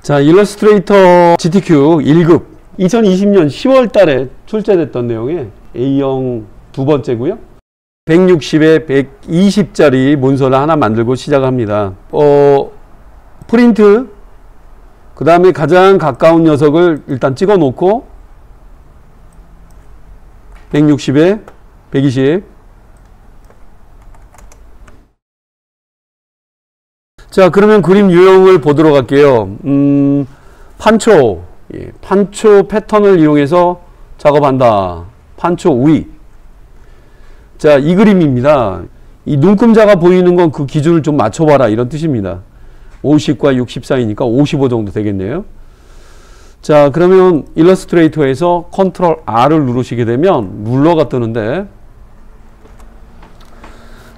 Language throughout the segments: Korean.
자, 일러스트레이터 GTQ 1급 2020년 10월 달에 출제됐던 내용의 A형 두 번째고요. 160에 120짜리 문서를 하나 만들고 시작합니다. 프린트, 그 다음에 가장 가까운 녀석을 일단 찍어 놓고 160에 120. 자, 그러면 그림 유형을 보도록 할게요. 판초, 판초 패턴을 이용해서 작업한다. 판초 위. 자, 이 그림입니다. 이 눈금자가 보이는 건 그 기준을 좀 맞춰봐라, 이런 뜻입니다. 50과 60 사이니까 55 정도 되겠네요. 자, 그러면 일러스트레이터에서 컨트롤 R을 누르시게 되면 룰러가 뜨는데,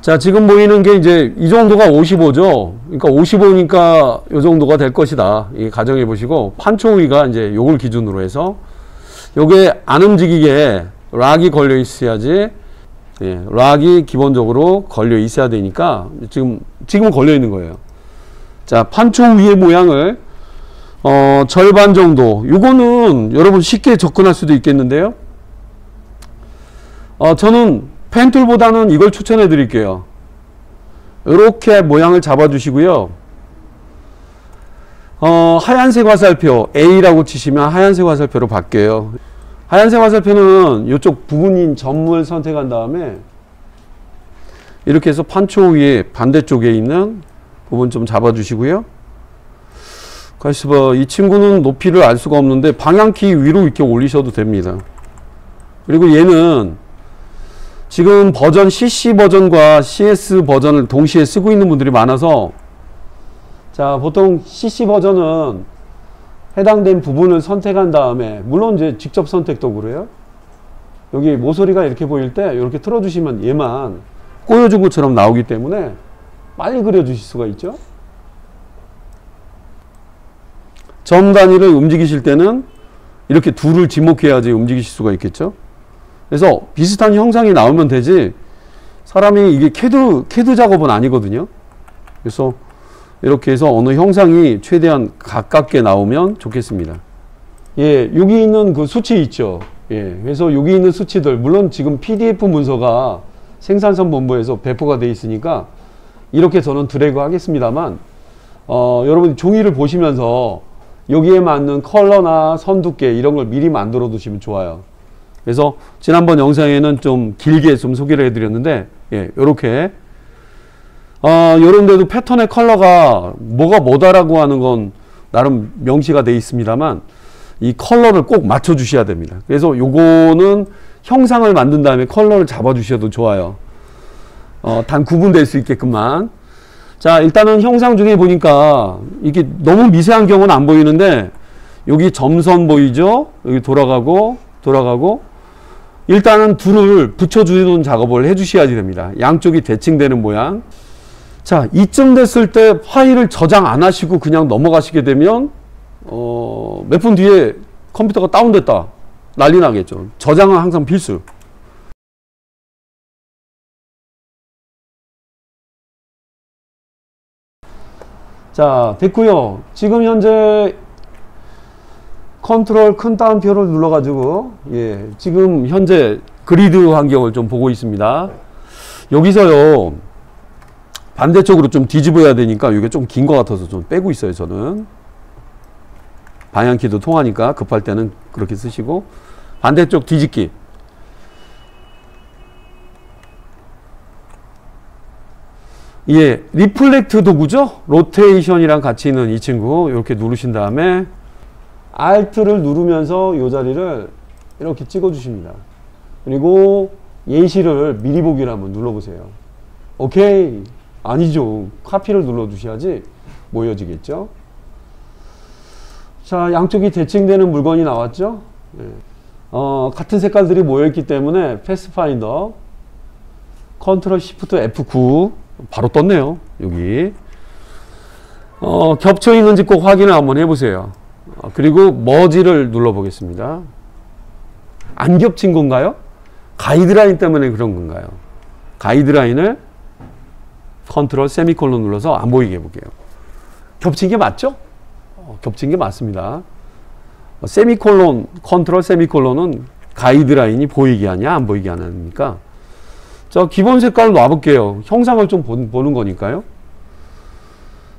자, 지금 보이는 게 이제 이 정도가 55죠. 그러니까 55니까 이 정도가 될 것이다. 이 가정해 보시고, 판초 위가 이제 요걸 기준으로 해서 요게 안 움직이게 락이 걸려 있어야지. 예, 락이 기본적으로 걸려 있어야 되니까 지금은 걸려 있는 거예요. 자, 판초 위의 모양을 절반 정도. 요거는 여러분 쉽게 접근할 수도 있겠는데요. 저는 펜툴보다는 이걸 추천해 드릴게요. 이렇게 모양을 잡아 주시고요. 하얀색 화살표 A라고 치시면 하얀색 화살표로 바뀌어요. 하얀색 화살표는 이쪽 부분인 점을 선택한 다음에 이렇게 해서 판초 위에 반대쪽에 있는 부분 좀 잡아 주시고요. 가만있어 봐. 이 친구는 높이를 알 수가 없는데 방향키 위로 이렇게 올리셔도 됩니다. 그리고 얘는 지금 버전 CC 버전과 CS 버전을 동시에 쓰고 있는 분들이 많아서, 자, 보통 CC 버전은 해당된 부분을 선택한 다음에, 물론 이제 직접 선택도 그래요. 여기 모서리가 이렇게 보일 때 이렇게 틀어주시면 얘만 꼬여준 것처럼 나오기 때문에 빨리 그려주실 수가 있죠. 점 단위를 움직이실 때는 이렇게 둘을 지목해야지 움직이실 수가 있겠죠. 그래서 비슷한 형상이 나오면 되지, 사람이 이게 캐드 작업은 아니거든요. 그래서 이렇게 해서 어느 형상이 최대한 가깝게 나오면 좋겠습니다. 예, 여기 있는 그 수치 있죠. 예, 그래서 여기 있는 수치들, 물론 지금 PDF 문서가 생산선 본부에서 배포가 되어 있으니까 이렇게 저는 드래그 하겠습니다만, 여러분 종이를 보시면서 여기에 맞는 컬러나 선 두께 이런 걸 미리 만들어 두시면 좋아요. 그래서 지난번 영상에는 좀 길게 좀 소개를 해드렸는데, 예, 요렇게 요런데도 패턴의 컬러가 뭐다라고 하는 건 나름 명시가 되어 있습니다만, 이 컬러를 꼭 맞춰 주셔야 됩니다. 그래서 요거는 형상을 만든 다음에 컬러를 잡아 주셔도 좋아요. 단 구분될 수 있게끔만. 자, 일단은 형상 중에 보니까 이게 너무 미세한 경우는 안 보이는데, 여기 점선 보이죠? 여기 돌아가고 일단은 둘을 붙여주는 작업을 해주셔야지 됩니다. 양쪽이 대칭되는 모양. 자, 이쯤 됐을 때 파일을 저장 안 하시고 그냥 넘어가시게 되면 몇 분 뒤에 컴퓨터가 다운됐다, 난리 나겠죠. 저장은 항상 필수. 자, 됐고요. 지금 현재 컨트롤 큰 따옴표를 눌러가지고, 예, 지금 현재 그리드 환경을 좀 보고 있습니다. 여기서요, 반대쪽으로 좀 뒤집어야 되니까 이게 좀 긴 것 같아서 좀 빼고 있어요, 저는. 방향키도 통하니까 급할 때는 그렇게 쓰시고, 반대쪽 뒤집기. 예, 리플렉트 도구죠? 로테이션이랑 같이 있는 이 친구, 이렇게 누르신 다음에 Alt를 누르면서 이 자리를 이렇게 찍어 주십니다. 그리고 예시를 미리 보기를 한번 눌러보세요. 오케이. 아니죠. 카피를 눌러 주셔야지 모여지겠죠. 자, 양쪽이 대칭되는 물건이 나왔죠. 예. 같은 색깔들이 모여있기 때문에 패스파인더 컨트롤 시프트 F9 바로 떴네요. 여기 겹쳐 있는지 꼭 확인을 한번 해보세요. 그리고 머지를 눌러 보겠습니다. 안 겹친 건가요? 가이드라인 때문에 그런 건가요? 가이드라인을 컨트롤 세미콜론 눌러서 안 보이게 해볼게요. 겹친 게 맞죠? 겹친 게 맞습니다. 세미콜론, 컨트롤 세미콜론은 가이드라인이 보이게 하냐 안 보이게 하냐니까. 자, 기본 색깔을 놔볼게요. 형상을 좀 보는 거니까요.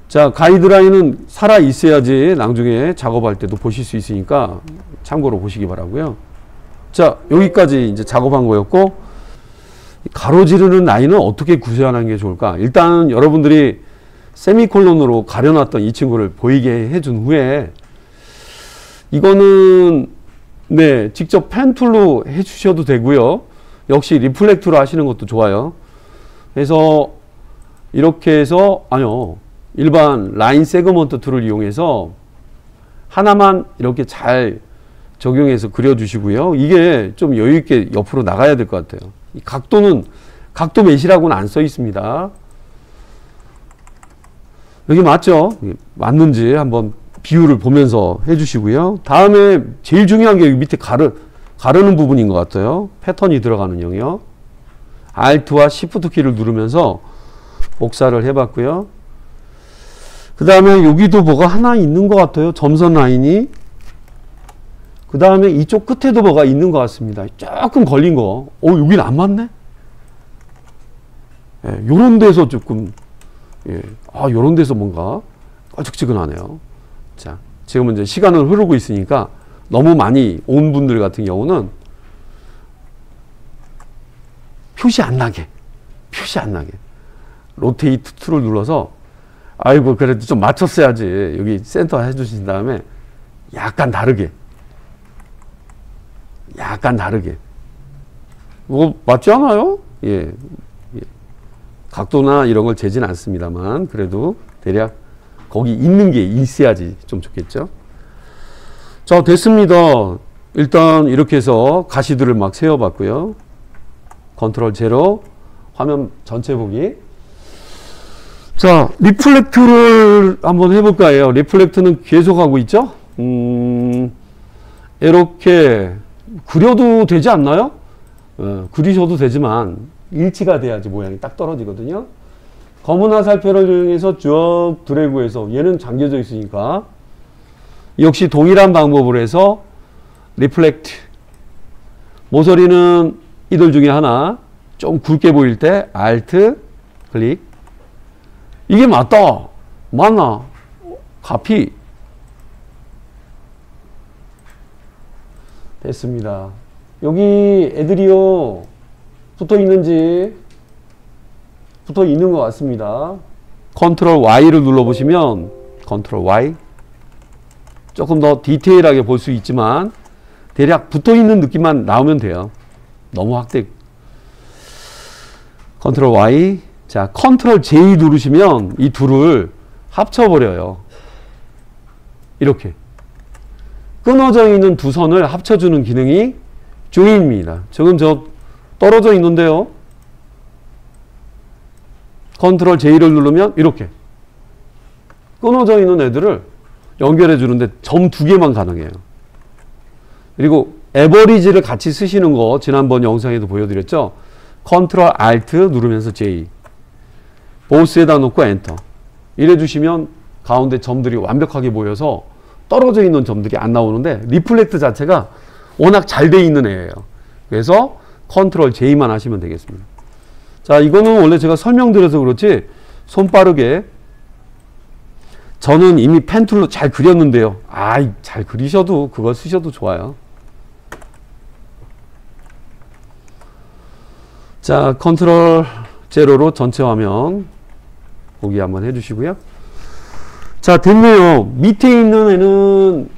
자, 가이드라인은 살아 있어야지 나중에 작업할 때도 보실 수 있으니까 참고로 보시기 바라고요. 자, 여기까지 이제 작업한 거였고, 가로지르는 라인은 어떻게 구현하는 게 좋을까? 일단 여러분들이 세미콜론으로 가려놨던 이 친구를 보이게 해준 후에, 이거는 네, 직접 펜툴로 해주셔도 되고요. 역시 리플렉트로 하시는 것도 좋아요. 그래서 이렇게 해서 일반 라인 세그먼트 툴을 이용해서 하나만 이렇게 잘 적용해서 그려주시고요. 이게 좀 여유 있게 옆으로 나가야 될 것 같아요. 이 각도는 각도 메시라고는 안 써 있습니다. 여기 맞죠? 맞는지 한번 비율을 보면서 해주시고요. 다음에 제일 중요한 게 여기 밑에 가르는 부분인 것 같아요. 패턴이 들어가는 영역. Alt와 Shift 키를 누르면서 복사를 해봤고요. 그 다음에 여기도 뭐가 하나 있는 것 같아요. 점선 라인이. 그 다음에 이쪽 끝에도 뭐가 있는 것 같습니다. 조금 걸린 거. 여긴 안 맞네? 예, 요런 데서 조금, 요런 데서 뭔가 껄쩍지근하네요. 자, 지금은 이제 시간은 흐르고 있으니까 너무 많이 온 분들 같은 경우는 표시 안 나게 로테이트 툴을 눌러서 아이고 그래도 좀 맞췄어야지 여기 센터 해주신 다음에 약간 다르게 맞지 않아요? 예. 각도나 이런 걸 재진 않습니다만 그래도 대략 거기 있는 게 있어야지 좀 좋겠죠. 자, 됐습니다. 일단 이렇게 해서 가시들을 막 세워봤고요. 컨트롤 제로, 화면 전체 보기. 자, 리플렉트를 한번 해볼까요? 리플렉트는 계속하고 있죠? 이렇게 그려도 되지 않나요? 그리셔도 되지만 일치가 돼야지 모양이 딱 떨어지거든요. 검은 화살표를 이용해서 쭉 드래그해서 얘는 잠겨져 있으니까 역시 동일한 방법으로 해서 리플렉트 모서리는 이들 중에 하나 좀 굵게 보일 때 Alt 클릭. 이게 맞다. 맞나? 카피. 됐습니다. 여기 애들이요 붙어 있는지 붙어 있는 것 같습니다. 컨트롤 Y를 눌러 보시면 컨트롤 Y 조금 더 디테일하게 볼 수 있지만 대략 붙어 있는 느낌만 나오면 돼요. 너무 확대. 컨트롤 Y. 자, 컨트롤 J 누르시면 이 둘을 합쳐버려요. 이렇게 끊어져 있는 두 선을 합쳐주는 기능이 조인입니다. 지금 저 떨어져 있는데요. 컨트롤 J를 누르면 이렇게 끊어져 있는 애들을 연결해 주는데 점 두 개만 가능해요. 그리고 에버리지를 같이 쓰시는 거 지난번 영상에도 보여드렸죠. 컨트롤 Alt 누르면서 J 보스에다 놓고 엔터 이래 주시면 가운데 점들이 완벽하게 보여서 떨어져 있는 점들이 안 나오는데 리플렉트 자체가 워낙 잘 돼 있는 애예요. 그래서 컨트롤 J만 하시면 되겠습니다. 자, 이거는 원래 제가 설명드려서 그렇지 손 빠르게 저는 이미 펜툴로 잘 그렸는데요. 잘 그리셔도 그걸 쓰셔도 좋아요. 자, 컨트롤 제로로 전체 화면 보기 한번 해주시고요. 자, 됐네요. 밑에 있는 애는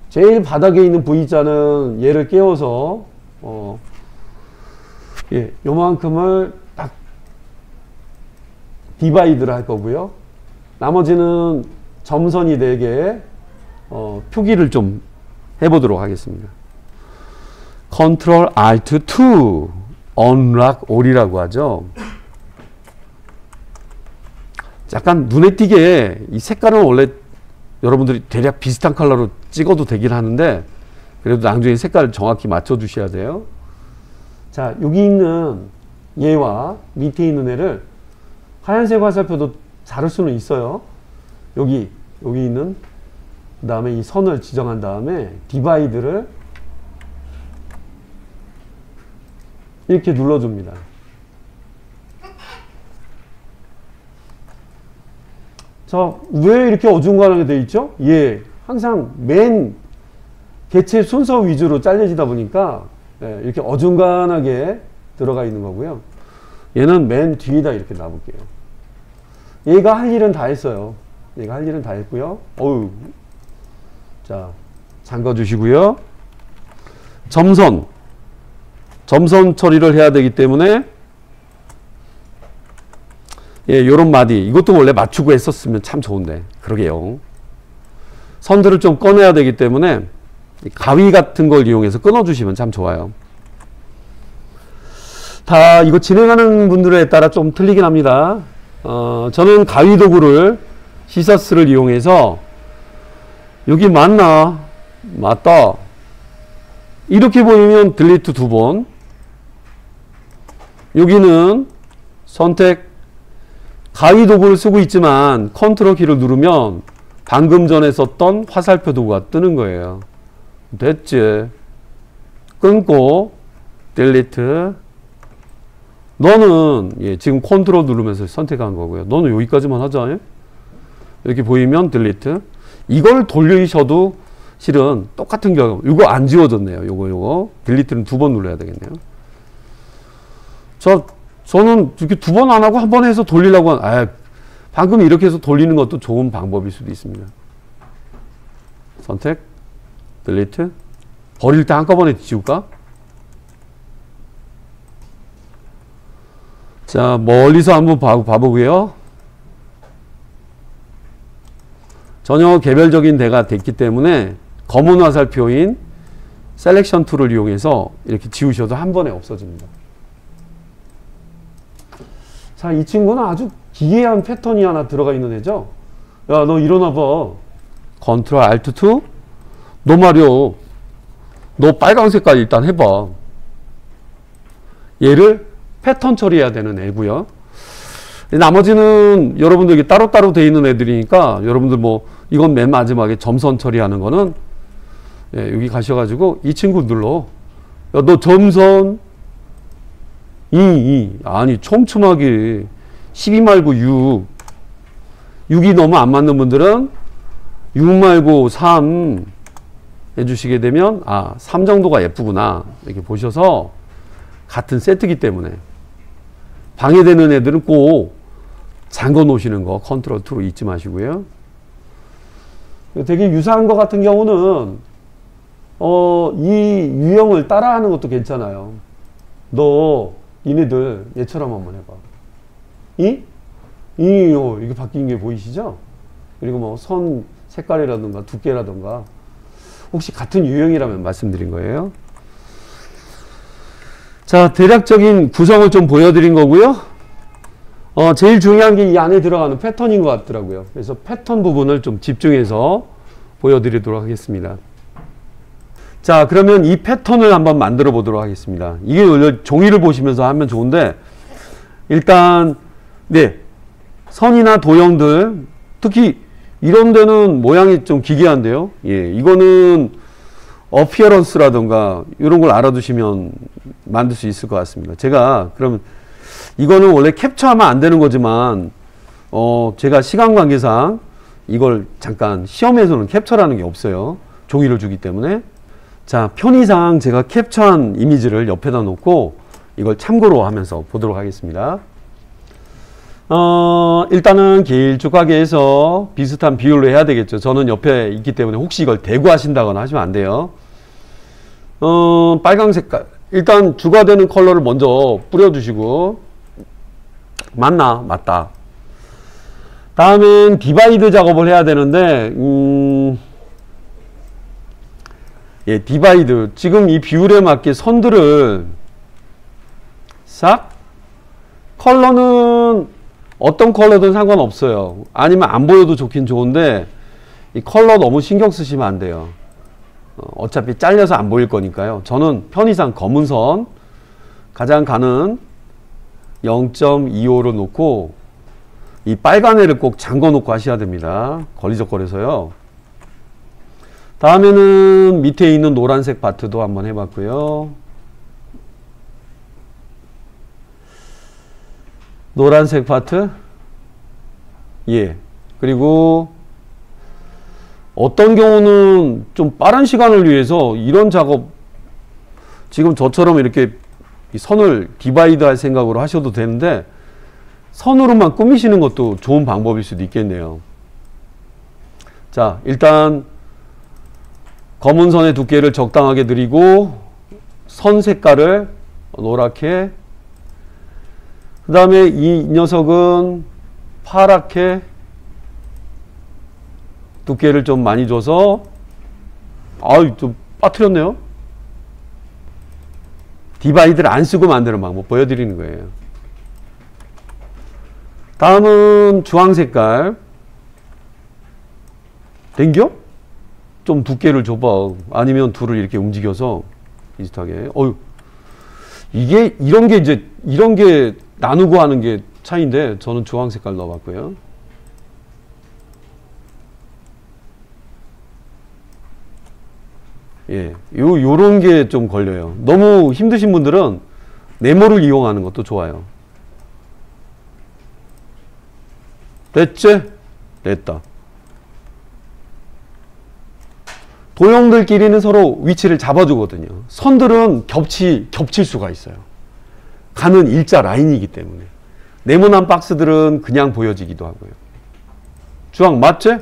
제일 바닥에 있는 V자는 얘를 깨워서 요만큼을 딱 디바이드를 할 거고요. 나머지는 점선이 4개 표기를 좀 해보도록 하겠습니다. 컨트롤 Alt 2 Unlock All이라고 하죠. 약간 눈에 띄게 이 색깔은 원래 여러분들이 대략 비슷한 컬러로 찍어도 되긴 하는데 그래도 나중에 색깔을 정확히 맞춰 주셔야 돼요. 자, 여기 있는 얘와 밑에 있는 애를 하얀색 화살표도 자를 수는 있어요. 여기 있는 그 다음에 이 선을 지정한 다음에 디바이드를 이렇게 눌러줍니다. 자, 왜 이렇게 어중간하게 되어 있죠? 예, 항상 맨 개체 순서 위주로 잘려지다 보니까 이렇게 어중간하게 들어가 있는 거고요. 얘는 맨 뒤에다 이렇게 놔볼게요. 얘가 할 일은 다 했어요. 얘가 할 일은 다 했고요. 어우, 자, 잠가 주시고요. 점선 처리를 해야 되기 때문에 예, 요런 마디 이것도 원래 맞추고 했었으면 참 좋은데 그러게요. 선들을 좀 꺼내야 되기 때문에 가위 같은 걸 이용해서 끊어주시면 참 좋아요. 다 이거 진행하는 분들에 따라 좀 틀리긴 합니다. 저는 가위 도구를 시서스를 이용해서 여기 맞나? 맞다. 이렇게 보이면 딜리트 2번. 여기는 선택 가위 도구를 쓰고 있지만 컨트롤 키를 누르면 방금 전에 썼던 화살표 도구가 뜨는 거예요. 됐지? 끊고 딜리트. 너는 예, 지금 컨트롤 누르면서 선택한 거고요. 너는 여기까지만 하자. 이렇게 보이면 딜리트. 이걸 돌리셔도 실은 똑같은 경우. 이거 안 지워졌네요. 요거 딜리트는 2번 눌러야 되겠네요. 저는 이렇게 2번 안 하고 한 번 해서 돌리려고 방금 이렇게 해서 돌리는 것도 좋은 방법일 수도 있습니다. 선택 딜리트. 버릴 때 한꺼번에 지울까? 자, 멀리서 한번 봐보고요. 전혀 개별적인 데가 됐기 때문에 검은 화살표인 셀렉션 툴을 이용해서 이렇게 지우셔도 한 번에 없어집니다. 자, 이 친구는 아주 기이한 패턴이 하나 들어가 있는 애죠. 야, 너 일어나봐. 컨트롤 알트 2. 너 말이야. 너 빨간색깔 일단 해봐. 얘를 패턴 처리해야 되는 애고요. 나머지는 여러분들 따로따로 돼 있는 애들이니까 여러분들 뭐 이건 맨 마지막에 점선 처리하는 거는 예, 여기 가셔가지고 이 친구 눌러. 야, 너 점선 아니 촘촘하게 12 말고 6. 6이 너무 안 맞는 분들은 6 말고 3 해주시게 되면 3 정도가 예쁘구나 이렇게 보셔서 같은 세트이기 때문에 방해되는 애들은 꼭 잠궈 놓으시는 거 컨트롤 2로 잊지 마시고요. 되게 유사한 것 같은 경우는 이 유형을 따라하는 것도 괜찮아요. 너 얘네들 얘처럼 한번 해봐. 이게 바뀐 게 보이시죠? 그리고 뭐 선 색깔이라든가 두께라든가 혹시 같은 유형이라면 말씀드린 거예요. 자, 대략적인 구성을 좀 보여드린 거고요. 제일 중요한 게 이 안에 들어가는 패턴인 것 같더라고요. 그래서 패턴 부분을 좀 집중해서 보여드리도록 하겠습니다. 자, 그러면 이 패턴을 한번 만들어 보도록 하겠습니다. 이게 원래 종이를 보시면서 하면 좋은데 일단 네, 선이나 도형들 특히 이런 데는 모양이 좀 기괴한데요. 예, 이거는 어피어런스라던가 이런 걸 알아두시면 만들 수 있을 것 같습니다. 제가 그러면 이거는 원래 캡처하면 안 되는 거지만 제가 시간 관계상 이걸 잠깐 시험에서는 캡처라는 게 없어요. 종이를 주기 때문에. 자, 편의상 제가 캡처한 이미지를 옆에다 놓고 이걸 참고로 하면서 보도록 하겠습니다. 일단은 길쭉하게 해서 비슷한 비율로 해야 되겠죠. 저는 옆에 있기 때문에 혹시 이걸 대고 하신다거나 하시면 안 돼요. 빨강 색깔. 일단 주가 되는 컬러를 먼저 뿌려주시고. 맞나? 맞다. 다음엔 디바이드 작업을 해야 되는데, 예, 디바이드. 지금 이 비율에 맞게 선들을 싹, 컬러는 어떤 컬러든 상관없어요. 아니면 안 보여도 좋긴 좋은데, 이 컬러 너무 신경 쓰시면 안 돼요. 어차피 잘려서 안 보일 거니까요. 저는 편의상 검은 선, 가장 가는 0.25로 놓고, 이 빨간 애를 꼭 잠궈 놓고 하셔야 됩니다. 걸리적거려서요. 다음에는 밑에 있는 노란색 바트도 한번 해봤고요. 노란색 바트. 예. 그리고 어떤 경우는 좀 빠른 시간을 위해서 이런 작업, 지금 저처럼 이렇게 선을 디바이드 할 생각으로 하셔도 되는데, 선으로만 꾸미시는 것도 좋은 방법일 수도 있겠네요. 자, 일단 검은 선의 두께를 적당하게 드리고 선 색깔을 노랗게, 그 다음에 이 녀석은 파랗게 두께를 좀 많이 줘서, 아유, 좀 빠뜨렸네요. 디바이드를 안 쓰고 만드는 방법 보여드리는 거예요. 다음은 주황 색깔. 당겨? 좀 두께를 줘봐. 아니면 둘을 이렇게 움직여서 비슷하게. 어휴. 이게, 이런 게 나누고 하는 게 차이인데, 저는 주황 색깔 넣어봤고요. 예, 요런 게 좀 걸려요. 너무 힘드신 분들은 네모를 이용하는 것도 좋아요. 됐지? 됐다. 도형들끼리는 서로 위치를 잡아주거든요. 선들은 겹칠 수가 있어요. 가는 일자 라인이기 때문에. 네모난 박스들은 그냥 보여지기도 하고요. 주황 맞지?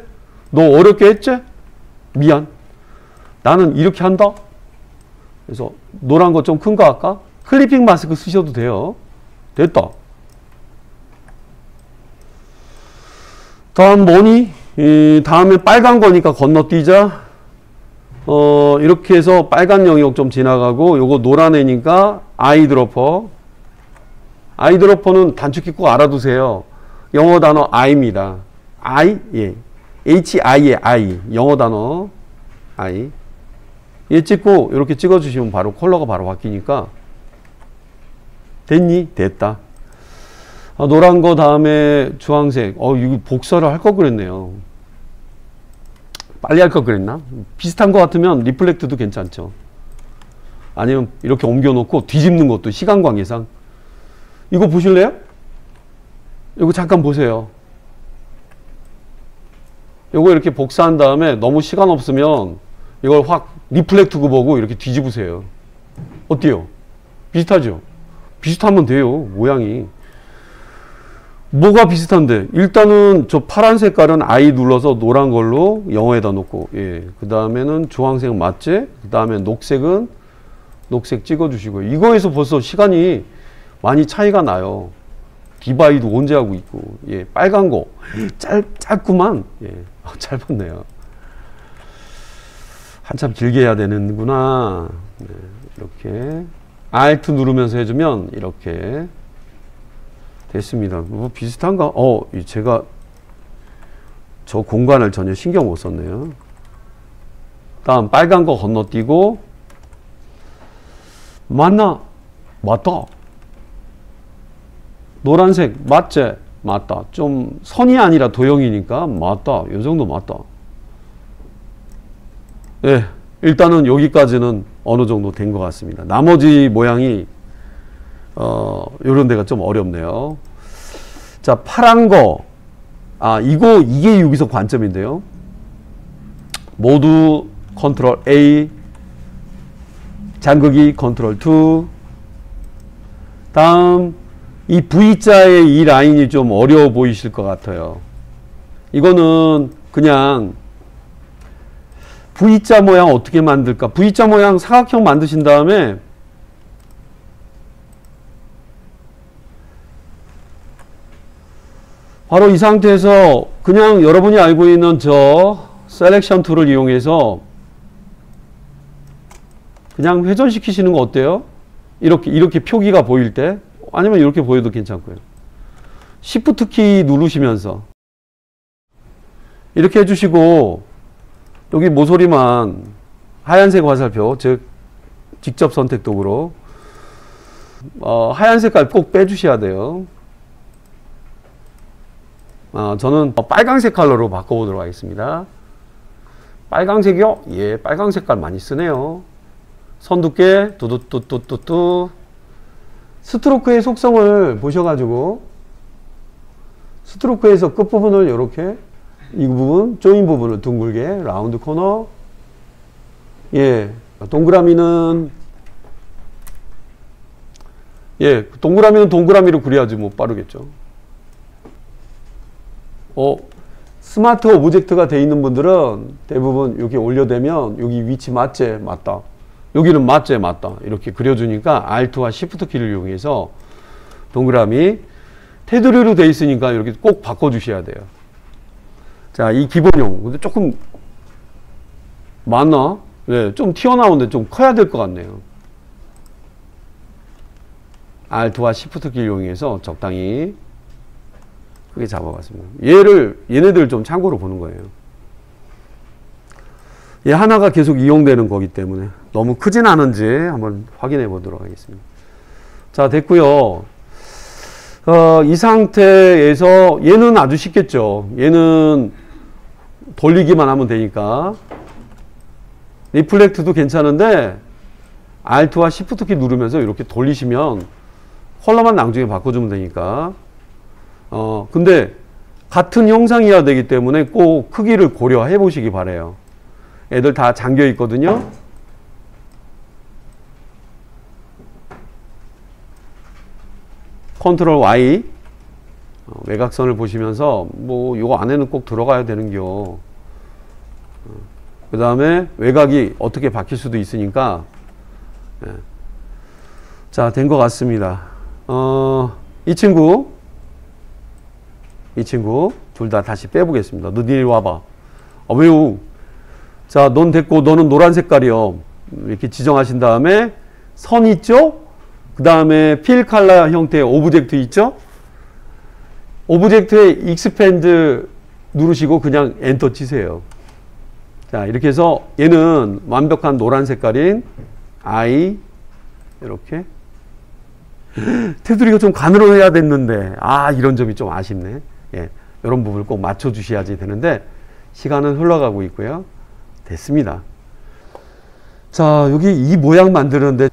너 어렵게 했지? 미안. 나는 이렇게 한다. 그래서 노란 거 좀 큰 거 할까? 클리핑 마스크 쓰셔도 돼요. 됐다. 다음 뭐니? 다음에 빨간 거니까 건너뛰자. 이렇게 해서 빨간 영역 좀 지나가고, 요거 노란 애니까 아이드로퍼. 아이드로퍼는 단축키 꼭 알아두세요. 영어 단어 I입니다. I, 예. H-I의 I. 영어 단어 I. 얘 찍고 이렇게 찍어주시면 바로 컬러가 바로 바뀌니까. 됐니? 됐다. 노란 거 다음에 주황색. 이거 복사를 할 걸 그랬네요. 빨리 할 걸 그랬나? 비슷한 거 같으면 리플렉트도 괜찮죠. 아니면 이렇게 옮겨 놓고 뒤집는 것도 시간 관계상. 이거 보실래요? 이거 잠깐 보세요. 이거 이렇게 복사한 다음에 너무 시간 없으면 이걸 확 리플렉트고 보고 이렇게 뒤집으세요. 어때요? 비슷하죠? 비슷하면 돼요. 모양이. 뭐가 비슷한데? 일단은 저 파란 색깔은 I 눌러서 노란 걸로 영어에다 놓고, 예. 그 다음에는 주황색 맞지? 그 다음에 녹색은 녹색 찍어주시고. 이거에서 벌써 시간이 많이 차이가 나요. 디바이드 언제 하고 있고, 예. 빨간 거. 짧구만. 예. 짧았네요. 한참 길게 해야 되는구나. 네, 이렇게 Alt 누르면서 해주면 이렇게 됐습니다. 뭐 비슷한가? 제가 저 공간을 전혀 신경 못 썼네요. 다음 빨간 거 건너뛰고. 맞나? 맞다. 노란색 맞지? 맞다. 좀 선이 아니라 도형이니까 맞다. 요 정도 맞다. 예, 일단은 여기까지는 어느 정도 된 것 같습니다. 나머지 모양이 요런 데가 좀 어렵네요. 자, 파란 거. 이게 여기서 관점인데요. 모두 컨트롤 A, 장극이 컨트롤 2. 다음 이 V자의 이 라인이 좀 어려워 보이실 것 같아요. 이거는 그냥 V자 모양 어떻게 만들까? V자 모양 사각형 만드신 다음에 바로 이 상태에서 그냥 여러분이 알고 있는 저 셀렉션 툴을 이용해서 그냥 회전시키시는 거 어때요? 이렇게 표기가 보일 때, 아니면 이렇게 보여도 괜찮고요. Shift 키 누르시면서 이렇게 해주시고, 여기 모서리만 하얀색 화살표, 즉 직접 선택 도구로 하얀 색깔 꼭 빼주셔야 돼요. 저는 빨강색 컬러로 바꿔보도록 하겠습니다. 빨강색이요? 예, 빨강 색깔 많이 쓰네요. 선 두께 뚜뚜뚜뚜뚜. 스트로크의 속성을 보셔가지고 스트로크에서 끝부분을 이렇게 이 부분, 조인 부분을 둥글게 라운드 코너. 예, 동그라미는 동그라미로 그려야지 뭐 빠르겠죠. 스마트 오브젝트가 되어 있는 분들은 대부분 여기 올려대면 여기 위치 맞제 맞다. 여기는 맞제 맞다. 이렇게 그려주니까 Alt와 Shift 키를 이용해서 동그라미 테두리로 되어 있으니까 이렇게 꼭 바꿔주셔야 돼요. 자, 이 기본형. 근데 조금 많나? 네, 좀 튀어나오는데 좀 커야 될 것 같네요. Alt와 Shift 키를 이용해서 적당히 크게 잡아봤습니다. 얘네들 좀 참고로 보는 거예요. 얘 하나가 계속 이용되는 거기 때문에 너무 크진 않은지 한번 확인해 보도록 하겠습니다. 자, 됐고요. 이 상태에서 얘는 아주 쉽겠죠. 얘는 돌리기만 하면 되니까. 리플렉트도 괜찮은데 Alt와 Shift 키 누르면서 이렇게 돌리시면 컬러만 나중에 바꿔주면 되니까. 근데 같은 형상이어야 되기 때문에 꼭 크기를 고려해 보시기 바래요. 애들 다 잠겨 있거든요. 컨트롤 Y 외곽선을 보시면서 뭐 요거 안에는 꼭 들어가야 되는겨. 그 다음에 외곽이 어떻게 바뀔 수도 있으니까. 자, 된 것 같습니다. 이 친구 둘 다 다시 빼보겠습니다. 너 니리 와봐. 왜요? 자, 넌 됐고 너는 노란 색깔이요. 이렇게 지정하신 다음에 선 있죠? 그 다음에 필 컬러 형태의 오브젝트 있죠? 오브젝트에 익스펜드 누르시고 그냥 엔터 치세요. 자, 이렇게 해서 얘는 완벽한 노란 색깔인 I 이렇게 테두리가 좀 가늘어 해야 됐는데 이런 점이 좀 아쉽네. 예, 이런 부분을 꼭 맞춰 주셔야지 되는데 시간은 흘러가고 있고요. 됐습니다. 자, 여기 이 모양 만드는데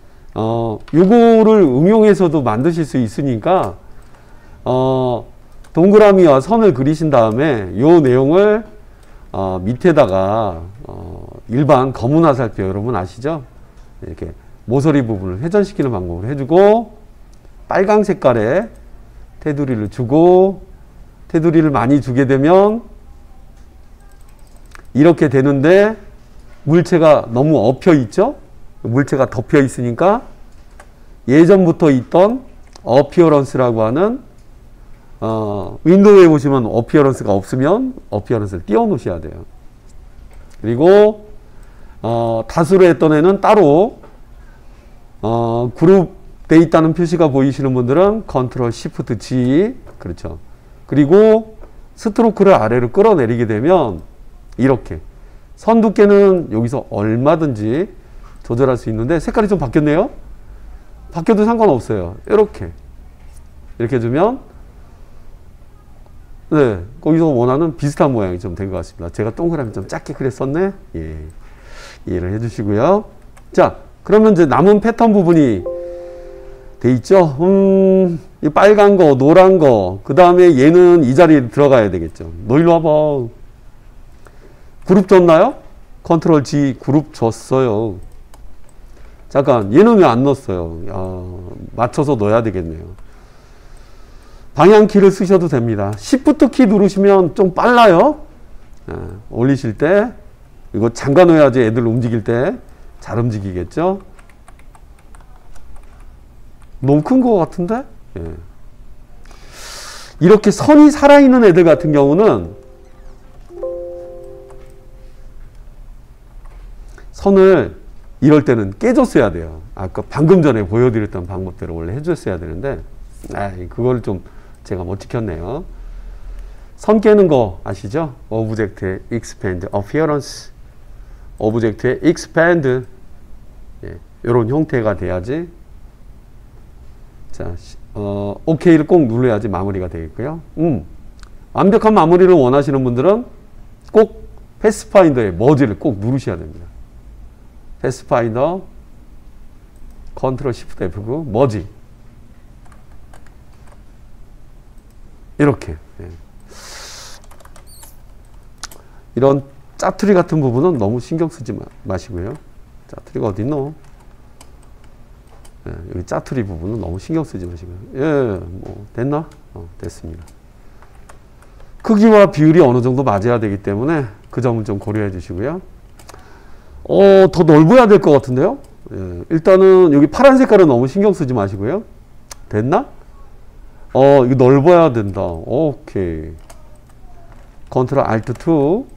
요거를 응용해서도 만드실 수 있으니까 동그라미와 선을 그리신 다음에 요 내용을 밑에다가 일반 검은 화살표 여러분 아시죠? 이렇게 모서리 부분을 회전시키는 방법으로 해주고 빨강 색깔의 테두리를 주고 테두리를 많이 주게 되면 이렇게 되는데 물체가 너무 엎여 있죠? 물체가 덮여 있으니까 예전부터 있던 어피어런스라고 하는 윈도우에 보시면 어피어런스가 없으면 어피어런스를 띄워 놓으셔야 돼요. 그리고 다수로 했던 애는 따로 그룹 돼 있다는 표시가 보이시는 분들은 컨트롤 시프트 G 그렇죠. 그리고 스트로크를 아래로 끌어내리게 되면 이렇게 선 두께는 여기서 얼마든지 조절할 수 있는데 색깔이 좀 바뀌었네요. 바뀌어도 상관없어요. 이렇게 해주면 네, 거기서 원하는 비슷한 모양이 좀 된 것 같습니다. 제가 동그라미 좀 작게 그렸었네. 예, 이해를 해주시고요. 자, 그러면 이제 남은 패턴 부분이 돼 있죠. 이 빨간 거, 노란 거, 그 다음에 얘는 이 자리에 들어가야 되겠죠. 너 일로 와봐. 그룹 줬나요? 컨트롤 G 그룹 줬어요. 잠깐, 얘는 왜 안 넣었어요? 맞춰서 넣어야 되겠네요. 방향키를 쓰셔도 됩니다. Shift 키 누르시면 좀 빨라요. 올리실 때 이거 잠가 놓아야지 애들 움직일 때 잘 움직이겠죠. 너무 큰 것 같은데? 예. 이렇게 선이 살아있는 애들 같은 경우는 선을 이럴 때는 깨줬어야 돼요. 아까 방금 전에 보여드렸던 방법대로 원래 해줬어야 되는데 그걸 좀 제가 못 지켰네요. 선 깨는 거 아시죠? 오브젝트의 expand, appearance 오브젝트의 expand 이런 형태가 돼야지. 자, OK를 꼭 눌러야지 마무리가 되겠고요. 완벽한 마무리를 원하시는 분들은 꼭 패스파인더의 머지를 꼭 누르셔야 됩니다. 패스파인더 컨트롤 시프트 F9 머지 이렇게 이런 짜투리 같은 부분은 너무 신경 쓰지 마시고요. 짜투리가 어디 있노? 여기 짜투리 부분은 너무 신경 쓰지 마시고요. 뭐 됐나? 됐습니다. 크기와 비율이 어느 정도 맞아야 되기 때문에 그 점을 좀 고려해 주시고요. 더 넓어야 될 것 같은데요. 일단은 여기 파란 색깔은 너무 신경 쓰지 마시고요. 됐나? 이거 넓어야 된다. 오케이. 컨트롤 알트 2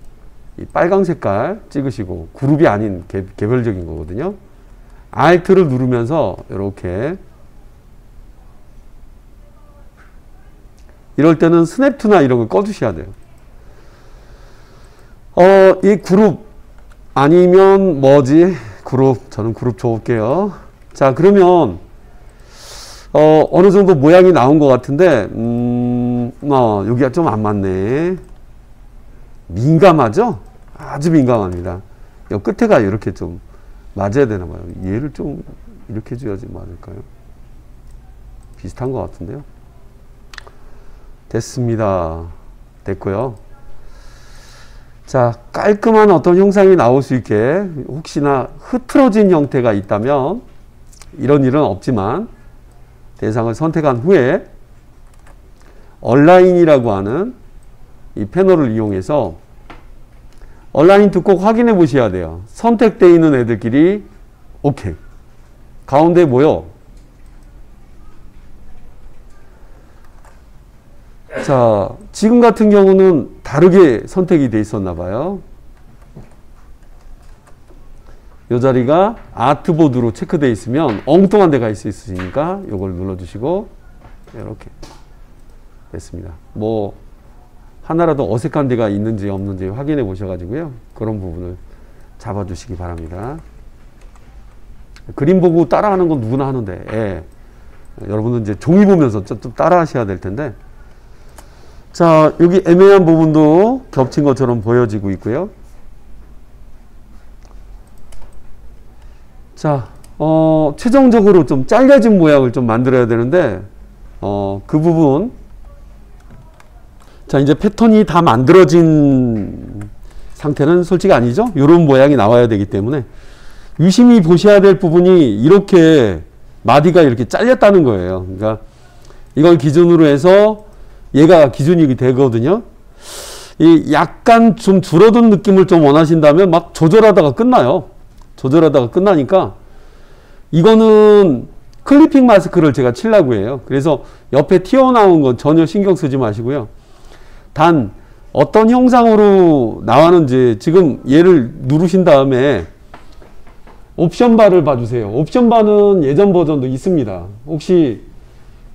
이 빨강 색깔 찍으시고 그룹이 아닌 개별적인 거거든요. 알트를 누르면서 이렇게 이럴 때는 스냅2나 이런 걸 꺼주셔야 돼요. 이 그룹 아니면 뭐지? 그룹 저는 그룹 줘볼게요. 자 그러면 어느 정도 모양이 나온 것 같은데 여기가 좀 안 맞네. 민감하죠? 아주 민감합니다. 이 끝에가 이렇게 좀 맞아야 되나 봐요. 얘를 좀 이렇게 줘야지 맞을까요? 비슷한 것 같은데요. 됐습니다. 됐고요. 자, 깔끔한 어떤 형상이 나올 수 있게 혹시나 흐트러진 형태가 있다면 이런 일은 없지만 대상을 선택한 후에 얼라인이라고 하는 이 패널을 이용해서 얼라인도 꼭 확인해 보셔야 돼요. 선택되어 있는 애들끼리 오케이. 가운데 모여. 자, 지금 같은 경우는 다르게 선택이 돼 있었나 봐요. 이 자리가 아트보드로 체크되어 있으면 엉뚱한 데가 있으니까 이걸 눌러주시고 이렇게 됐습니다. 뭐 하나라도 어색한 데가 있는지 없는지 확인해 보셔가지고요. 그런 부분을 잡아주시기 바랍니다. 그림 보고 따라하는 건 누구나 하는데 여러분은 이제 종이 보면서 좀 따라 하셔야 될 텐데 자 여기 애매한 부분도 겹친 것처럼 보여지고 있고요. 자 최종적으로 좀 잘려진 모양을 좀 만들어야 되는데 그 부분 자 이제 패턴이 다 만들어진 상태는 솔직히 아니죠. 이런 모양이 나와야 되기 때문에 유심히 보셔야 될 부분이 이렇게 마디가 이렇게 잘렸다는 거예요. 그러니까 이걸 기준으로 해서 얘가 기준이 되거든요. 이 약간 좀 줄어든 느낌을 좀 원하신다면 막 조절하다가 끝나요. 조절하다가 끝나니까 이거는 클리핑 마스크를 제가 치려고 해요. 그래서 옆에 튀어나온 건 전혀 신경 쓰지 마시고요. 단 어떤 형상으로 나왔는지 지금 얘를 누르신 다음에 옵션 바를 봐주세요. 옵션 바는 예전 버전도 있습니다. 혹시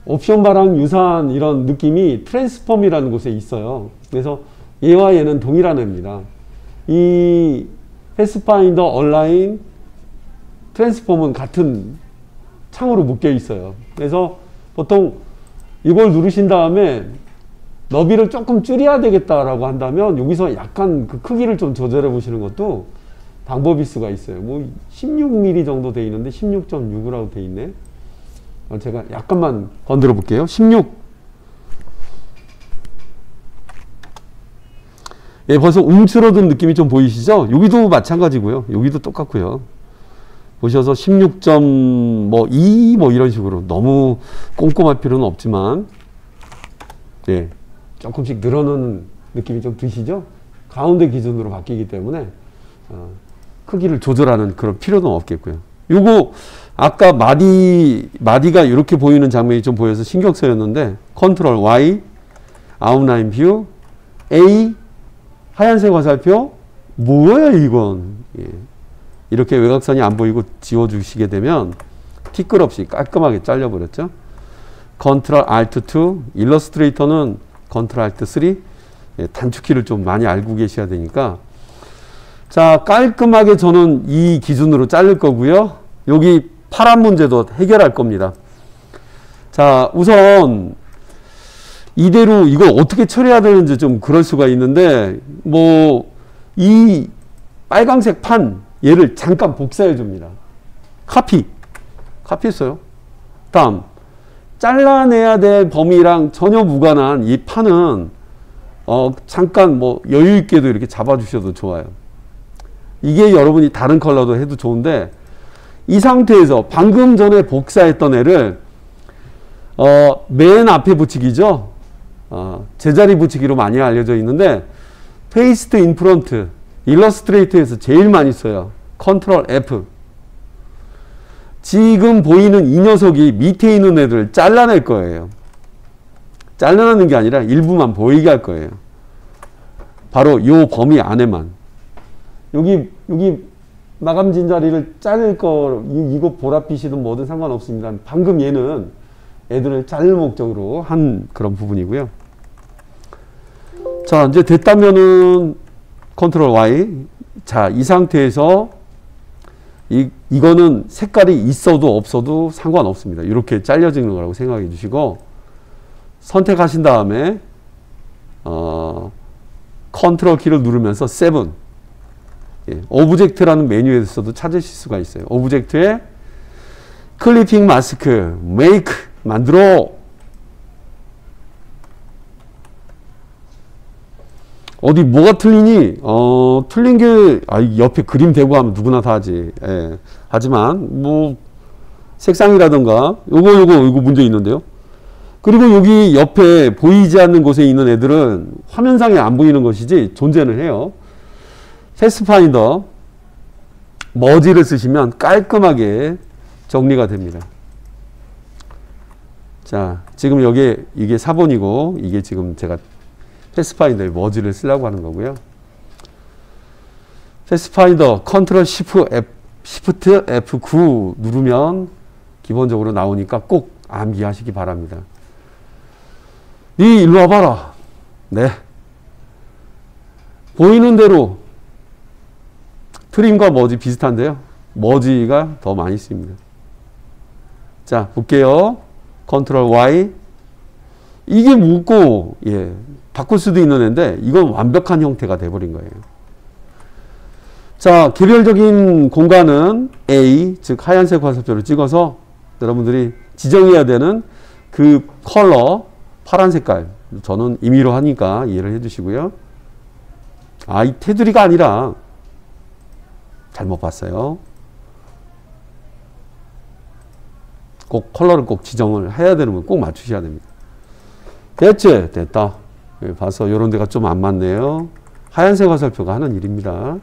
옵션 바랑 유사한 이런 느낌이 트랜스폼이라는 곳에 있어요. 그래서 얘와 얘는 동일한 애입니다. 이 패스파인더 얼라인 트랜스폼은 같은 창으로 묶여 있어요. 그래서 보통 이걸 누르신 다음에 너비를 조금 줄여야 되겠다라고 한다면 여기서 약간 그 크기를 좀 조절해 보시는 것도 방법일 수가 있어요. 뭐 16mm 정도 돼 있는데 16.6이라고 돼 있네. 제가 약간만 건드려 볼게요. 16. 예, 벌써 움츠러든 느낌이 좀 보이시죠? 여기도 마찬가지고요. 여기도 똑같고요. 보셔서 16.2 뭐 이런 식으로 너무 꼼꼼할 필요는 없지만 예, 조금씩 늘어나는 느낌이 좀 드시죠? 가운데 기준으로 바뀌기 때문에 크기를 조절하는 그런 필요는 없겠고요. 요거 아까 마디가 이렇게 보이는 장면이 좀 보여서 신경 쓰였는데 컨트롤 Y 아웃라인 뷰 A 하얀색 화살표 뭐야 이건 예. 이렇게 외곽선이 안 보이고 지워주시게 되면 티끌 없이 깔끔하게 잘려버렸죠. 컨트롤 알트 2 일러스트레이터는 컨트롤 알트 3 예, 단축키를 좀 많이 알고 계셔야 되니까 자 깔끔하게 저는 이 기준으로 자를 거고요. 여기 파란 문제도 해결할 겁니다. 자 우선 이대로 이걸 어떻게 처리해야 되는지 좀 그럴 수가 있는데 뭐 이 빨강색 판 얘를 잠깐 복사해 줍니다. 카피했어요. 다음 잘라내야 될 범위랑 전혀 무관한 이 판은 잠깐 뭐 여유 있게도 이렇게 잡아 주셔도 좋아요. 이게 여러분이 다른 컬러도 해도 좋은데, 이 상태에서 방금 전에 복사했던 애를 맨 앞에 붙이기죠. 제자리 붙이기로 많이 알려져 있는데, 페이스트 인 프론트, 일러스트레이터에서 제일 많이 써요. 컨트롤 F. 지금 보이는 이 녀석이 밑에 있는 애들을 잘라낼 거예요. 잘라내는 게 아니라 일부만 보이게 할 거예요. 바로 요 범위 안에만. 여기 마감진 자리를 자를 이거 보랏빛이든 뭐든 상관없습니다. 방금 얘는 애들을 자를 목적으로 한 그런 부분이고요. 자, 이제 됐다면은 컨트롤 Y. 자, 이 상태에서 이거는 색깔이 있어도 없어도 상관없습니다. 이렇게 잘려지는 거라고 생각해 주시고, 선택하신 다음에 컨트롤 키를 누르면서 7, 오브젝트라는 메뉴에서도 찾으실 수가 있어요. 오브젝트에 클리핑 마스크, 메이크, 만들어. 어디 뭐가 틀리니? 틀린 게 옆에 그림 대고 하면 누구나 다 하지. 예. 하지만 뭐 색상이라던가 요거 문제 있는데요. 그리고 여기 옆에 보이지 않는 곳에 있는 애들은 화면상에 안 보이는 것이지 존재는 해요. 패스파인더 머지를 쓰시면 깔끔하게 정리가 됩니다. 자, 지금 여기 이게 4번이고 이게 지금 제가 패스파인더에 머지를 쓰려고 하는 거고요. 패스파인더 컨트롤 시프트 F9 누르면 기본적으로 나오니까 꼭 암기하시기 바랍니다. 니 일로 와봐라. 네. 보이는 대로 트림과 머지 비슷한데요. 머지가 더 많이 씁니다. 자, 볼게요. 컨트롤 Y. 이게 묻고, 바꿀 수도 있는 애인데, 이건 완벽한 형태가 돼버린 거예요. 자, 개별적인 공간은 A, 즉 하얀색 화살표를 찍어서 여러분들이 지정해야 되는 그 컬러, 파란 색깔. 저는 임의로 하니까 이해를 해주시고요. 이 테두리가 아니라 잘못 봤어요. 꼭 컬러를 꼭 지정을 해야 되는 건 꼭 맞추셔야 됩니다. 됐지? 됐다. 봐서 이런 데가 좀 안 맞네요. 하얀색 화살표가 하는 일입니다.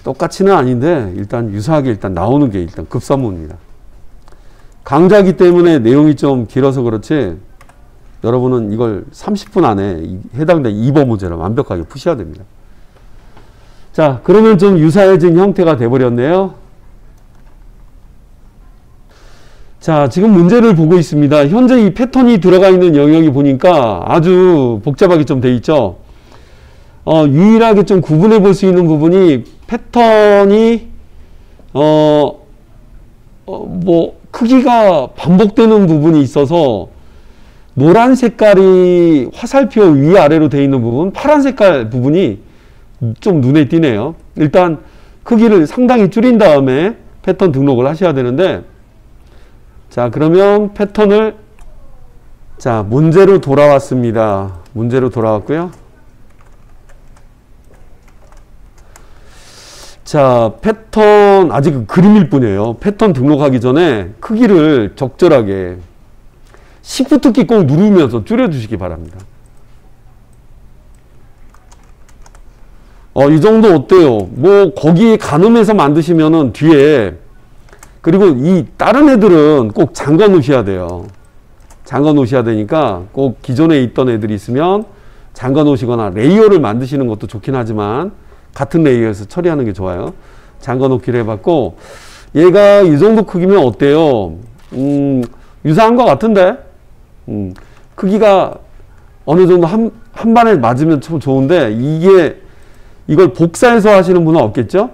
똑같이는 아닌데 일단 유사하게 일단 나오는 게 일단 급선무입니다. 강좌이기 때문에 내용이 좀 길어서 그렇지 여러분은 이걸 30분 안에 해당되는 2번 문제를 완벽하게 푸셔야 됩니다. 자, 그러면 좀 유사해진 형태가 돼버렸네요. 자, 지금 문제를 보고 있습니다. 현재 이 패턴이 들어가 있는 영역이 보니까 아주 복잡하게 좀 돼 있죠. 유일하게 좀 구분해 볼 수 있는 부분이 패턴이 뭐 크기가 반복되는 부분이 있어서 노란 색깔이 화살표 위아래로 되어 있는 부분, 파란 색깔 부분이 좀 눈에 띄네요. 일단 크기를 상당히 줄인 다음에 패턴 등록을 하셔야 되는데, 자, 그러면 패턴을, 자, 문제로 돌아왔습니다. 문제로 돌아왔고요. 자, 패턴 아직 그림일 뿐이에요. 패턴 등록하기 전에 크기를 적절하게 Shift 키 꼭 누르면서 줄여주시기 바랍니다. 이 정도 어때요? 뭐 거기에 가늠해서 만드시면은 뒤에, 그리고 이 다른 애들은 꼭 잠가 놓으셔야 돼요. 잠가 놓으셔야 되니까 꼭 기존에 있던 애들이 있으면 잠가 놓으시거나 레이어를 만드시는 것도 좋긴 하지만 같은 레이어에서 처리하는 게 좋아요. 잠가 놓기를 해봤고, 얘가 이 정도 크기면 어때요? 유사한 것 같은데, 크기가 어느 정도 한 반에 맞으면 참 좋은데, 이걸 복사해서 하시는 분은 없겠죠?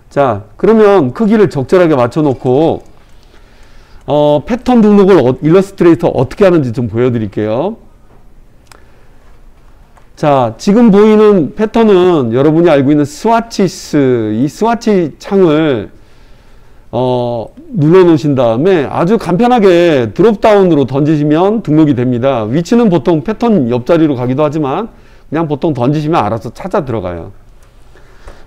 자, 그러면 크기를 적절하게 맞춰놓고, 패턴 등록을 일러스트레이터 어떻게 하는지 좀 보여드릴게요. 자, 지금 보이는 패턴은 여러분이 알고 있는 스와치스, 이 스와치 창을 눌러 놓으신 다음에 아주 간편하게 드롭다운으로 던지시면 등록이 됩니다. 위치는 보통 패턴 옆자리로 가기도 하지만 그냥 보통 던지시면 알아서 찾아 들어가요.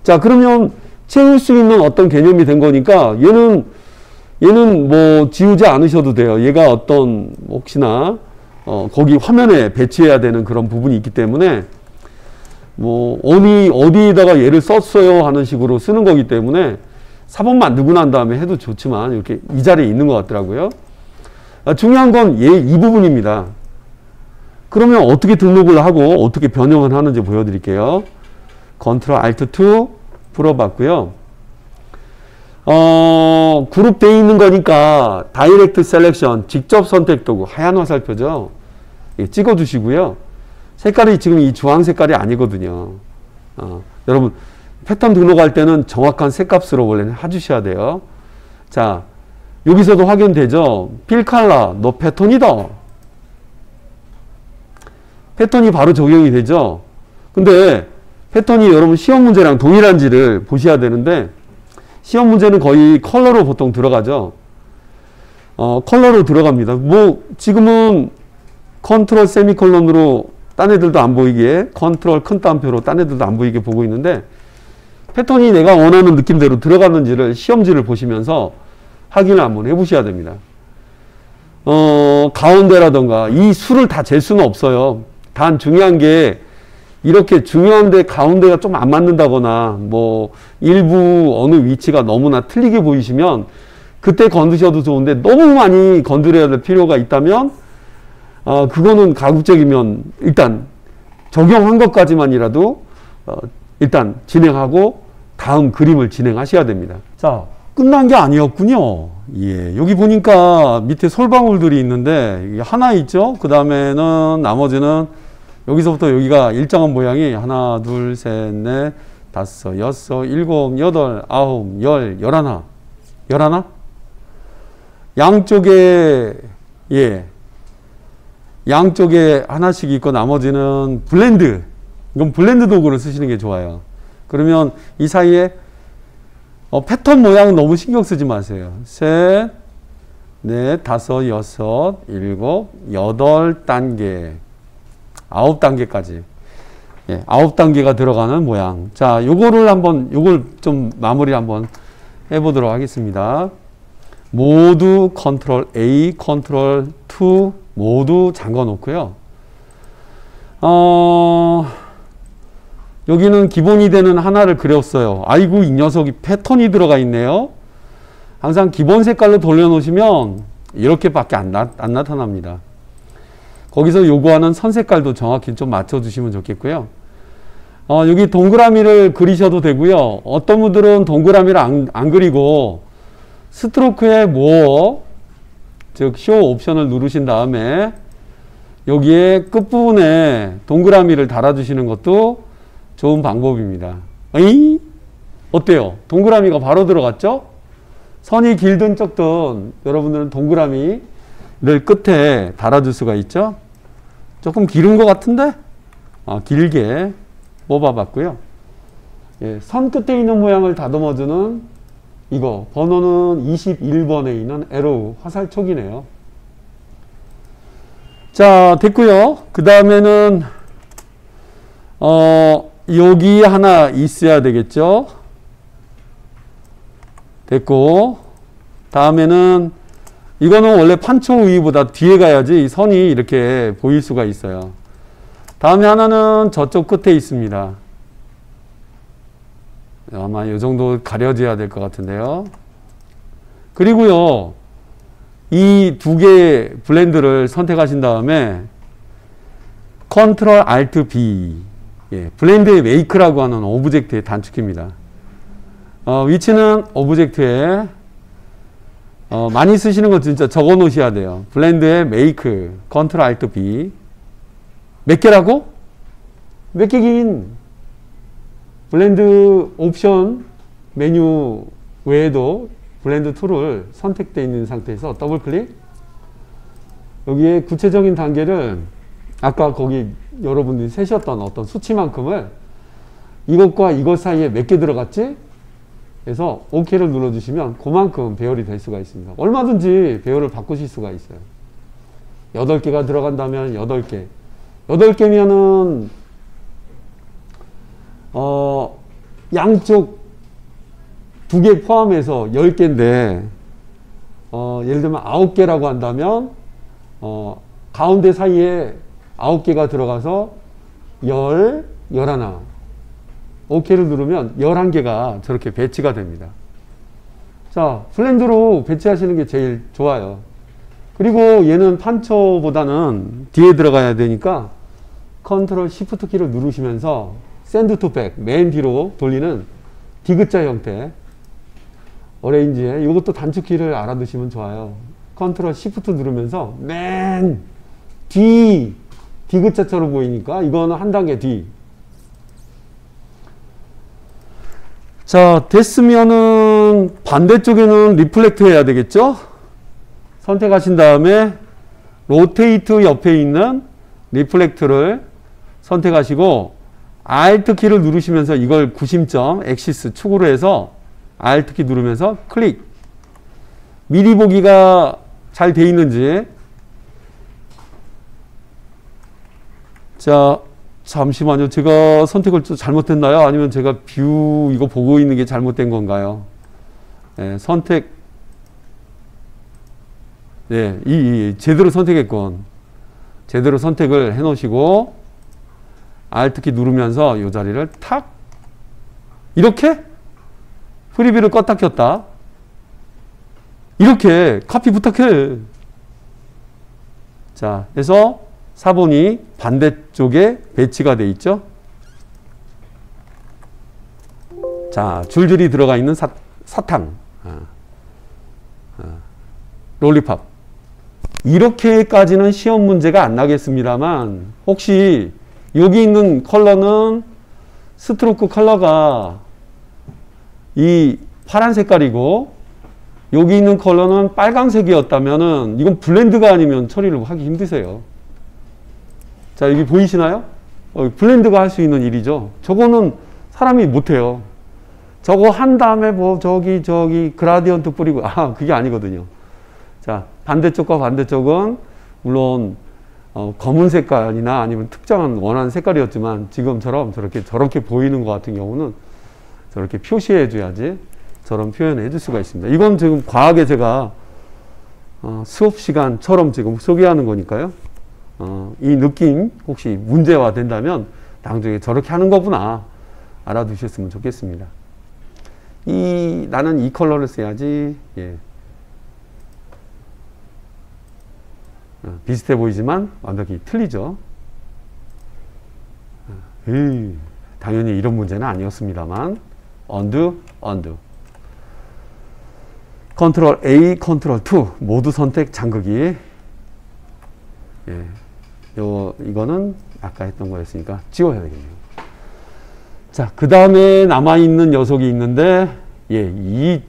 자, 그러면 채울 수 있는 어떤 개념이 된 거니까 얘는 뭐 지우지 않으셔도 돼요. 얘가 어떤 혹시나 거기 화면에 배치해야 되는 그런 부분이 있기 때문에 뭐 어디에다가 얘를 썼어요 하는 식으로 쓰는 거기 때문에 사본 만들고 난 다음에 해도 좋지만 이렇게 이 자리에 있는 것 같더라고요. 중요한 건 이 부분입니다. 그러면 어떻게 등록을 하고 어떻게 변형을 하는지 보여드릴게요. Ctrl Alt 2 풀어봤고요. 그룹되어 있는 거니까 다이렉트 셀렉션, 직접 선택 도구, 하얀 화살표죠. 예, 찍어 두시고요. 색깔이 지금 이 주황 색깔이 아니거든요. 여러분 패턴 등록할 때는 정확한 색값으로 원래는 해주셔야 돼요. 자, 여기서도 확인되죠. 필 컬러, 너 패턴이다. 패턴이 바로 적용이 되죠. 근데 패턴이 여러분 시험 문제랑 동일한지를 보셔야 되는데 시험 문제는 거의 컬러로 보통 들어가죠. 컬러로 들어갑니다. 뭐 지금은 컨트롤 세미콜론으로 딴 애들도 안 보이게, 컨트롤 큰 따옴표로 딴 애들도 안 보이게 보고 있는데 패턴이 내가 원하는 느낌대로 들어갔는지를 시험지를 보시면서 확인을 한번 해보셔야 됩니다. 가운데라던가 이 수를 다 잴 수는 없어요. 단 중요한 게 이렇게 중요한데 가운데가 좀 안 맞는다거나 뭐 일부 어느 위치가 너무나 틀리게 보이시면 그때 건드셔도 좋은데 너무 많이 건드려야 될 필요가 있다면 그거는 가급적이면 일단 적용한 것까지만이라도 일단 진행하고 다음 그림을 진행하셔야 됩니다. 자, 끝난 게 아니었군요. 예, 여기 보니까 밑에 솔방울들이 있는데 하나 있죠. 그 다음에는 나머지는 여기서부터 여기가 일정한 모양이 하나, 둘, 셋, 넷, 다섯, 여섯, 일곱, 여덟, 아홉, 열, 열하나. 열하나? 양쪽에, 예. 양쪽에 하나씩 있고 나머지는 블렌드. 이건 블렌드 도구를 쓰시는 게 좋아요. 그러면 이 사이에 패턴 모양은 너무 신경 쓰지 마세요. 셋, 넷, 다섯, 여섯, 일곱, 여덟 단계. 9단계까지. 예, 9단계가 들어가는 모양. 자, 요걸 좀 마무리 한번 해보도록 하겠습니다. 모두 컨트롤 A, 컨트롤 2 모두 잠궈 놓고요. 여기는 기본이 되는 하나를 그렸어요. 아이고, 이 녀석이 패턴이 들어가 있네요. 항상 기본 색깔로 돌려놓으시면 이렇게밖에 안 나타납니다. 거기서 요구하는 선 색깔도 정확히 좀 맞춰주시면 좋겠고요. 여기 동그라미를 그리셔도 되고요. 어떤 분들은 동그라미를 안 그리고 스트로크에 모어, 즉 쇼 옵션을 누르신 다음에 여기에 끝부분에 동그라미를 달아주시는 것도 좋은 방법입니다. 에이? 어때요? 동그라미가 바로 들어갔죠? 선이 길든 적든 여러분들은 동그라미를 끝에 달아줄 수가 있죠? 조금 길은 것 같은데 길게 뽑아봤고요. 예, 선 끝에 있는 모양을 다듬어주는 이거 번호는 21번에 있는 에로우 화살촉이네요. 자, 됐고요. 그 다음에는 여기 하나 있어야 되겠죠. 됐고, 다음에는 이거는 원래 판초 위보다 뒤에 가야지 이 선이 이렇게 보일 수가 있어요. 다음에 하나는 저쪽 끝에 있습니다. 아마 이 정도 가려져야 될 것 같은데요. 그리고요, 이 두 개의 블렌드를 선택하신 다음에 Ctrl Alt B, 예, 블렌드의 메이크라고 하는 오브젝트의 단축키입니다. 위치는 오브젝트에 많이 쓰시는 거 진짜 적어 놓으셔야 돼요. 블렌드의 메이크, Ctrl Alt B. 몇 개라고? 몇 개긴 블렌드 옵션 메뉴 외에도 블렌드 툴을 선택되어 있는 상태에서 더블 클릭. 여기에 구체적인 단계를 아까 거기 여러분들이 세셨던 어떤 수치만큼을 이것과 이것 사이에 몇 개 들어갔지? 그래서 OK를 눌러주시면 그만큼 배열이 될 수가 있습니다. 얼마든지 배열을 바꾸실 수가 있어요. 8개가 들어간다면 8개. 8개면은 양쪽 2개 포함해서 10개인데 예를 들면 9개라고 한다면 가운데 사이에 9개가 들어가서 11. OK를 누르면 11개가 저렇게 배치가 됩니다. 자, 블렌드로 배치하시는 게 제일 좋아요. 그리고 얘는 판처보다는 뒤에 들어가야 되니까 컨트롤 시프트 키를 누르시면서 샌드 투 백, 맨 뒤로 돌리는 디귿자 형태 어레인지에 이것도 단축키를 알아두시면 좋아요. 컨트롤 시프트 누르면서 맨 뒤 디귿자처럼 보이니까 이거는 한 단계 뒤. 자, 됐으면은 반대쪽에는 리플렉트 해야 되겠죠? 선택하신 다음에 로테이트 옆에 있는 리플렉트를 선택하시고 Alt 키를 누르시면서 이걸 구심점, 엑시스 축으로 해서 Alt 키 누르면서 클릭. 미리 보기가 잘 돼 있는지. 자, 잠시만요. 제가 선택을 좀 잘못했나요? 아니면 제가 뷰 이거 보고 있는 게 잘못된 건가요? 네, 선택. 네, 제대로 선택했건. 제대로 선택을 해 놓으시고 Alt 키 누르면서 이 자리를 탁 이렇게 프리뷰를 껐다 켰다 이렇게 카피 부탁해. 자, 그래서 사본이 반대쪽에 배치가 돼 있죠. 자, 줄줄이 들어가 있는 사탕, 롤리팝. 이렇게까지는 시험 문제가 안 나겠습니다만 혹시 여기 있는 컬러는 스트로크 컬러가 이 파란 색깔이고 여기 있는 컬러는 빨강색이었다면은 이건 블렌드가 아니면 처리를 하기 힘드세요. 자, 여기 보이시나요? 블렌드가 할 수 있는 일이죠. 저거는 사람이 못해요. 저거 한 다음에 뭐 저기 그라디언트 뿌리고 그게 아니거든요. 자, 반대쪽과 반대쪽은 물론 검은 색깔이나 아니면 특정한 원하는 색깔이었지만 지금처럼 저렇게 보이는 것 같은 경우는 저렇게 표시해 줘야지 저런 표현을 해줄 수가 있습니다. 이건 지금 과하게 제가 수업 시간처럼 지금 소개하는 거니까요. 이 느낌 혹시 문제화 된다면 나중에 저렇게 하는 거구나 알아두셨으면 좋겠습니다. 나는 이 컬러를 써야지. 예. 비슷해 보이지만 완벽히 틀리죠. 당연히 이런 문제는 아니었습니다만 언두 컨트롤 A, 컨트롤 2 모두 선택 잠그기. 예. 이거는 아까 했던 거였으니까 지워야 되겠네요. 자, 그 다음에 남아있는 녀석이 있는데, 예, 이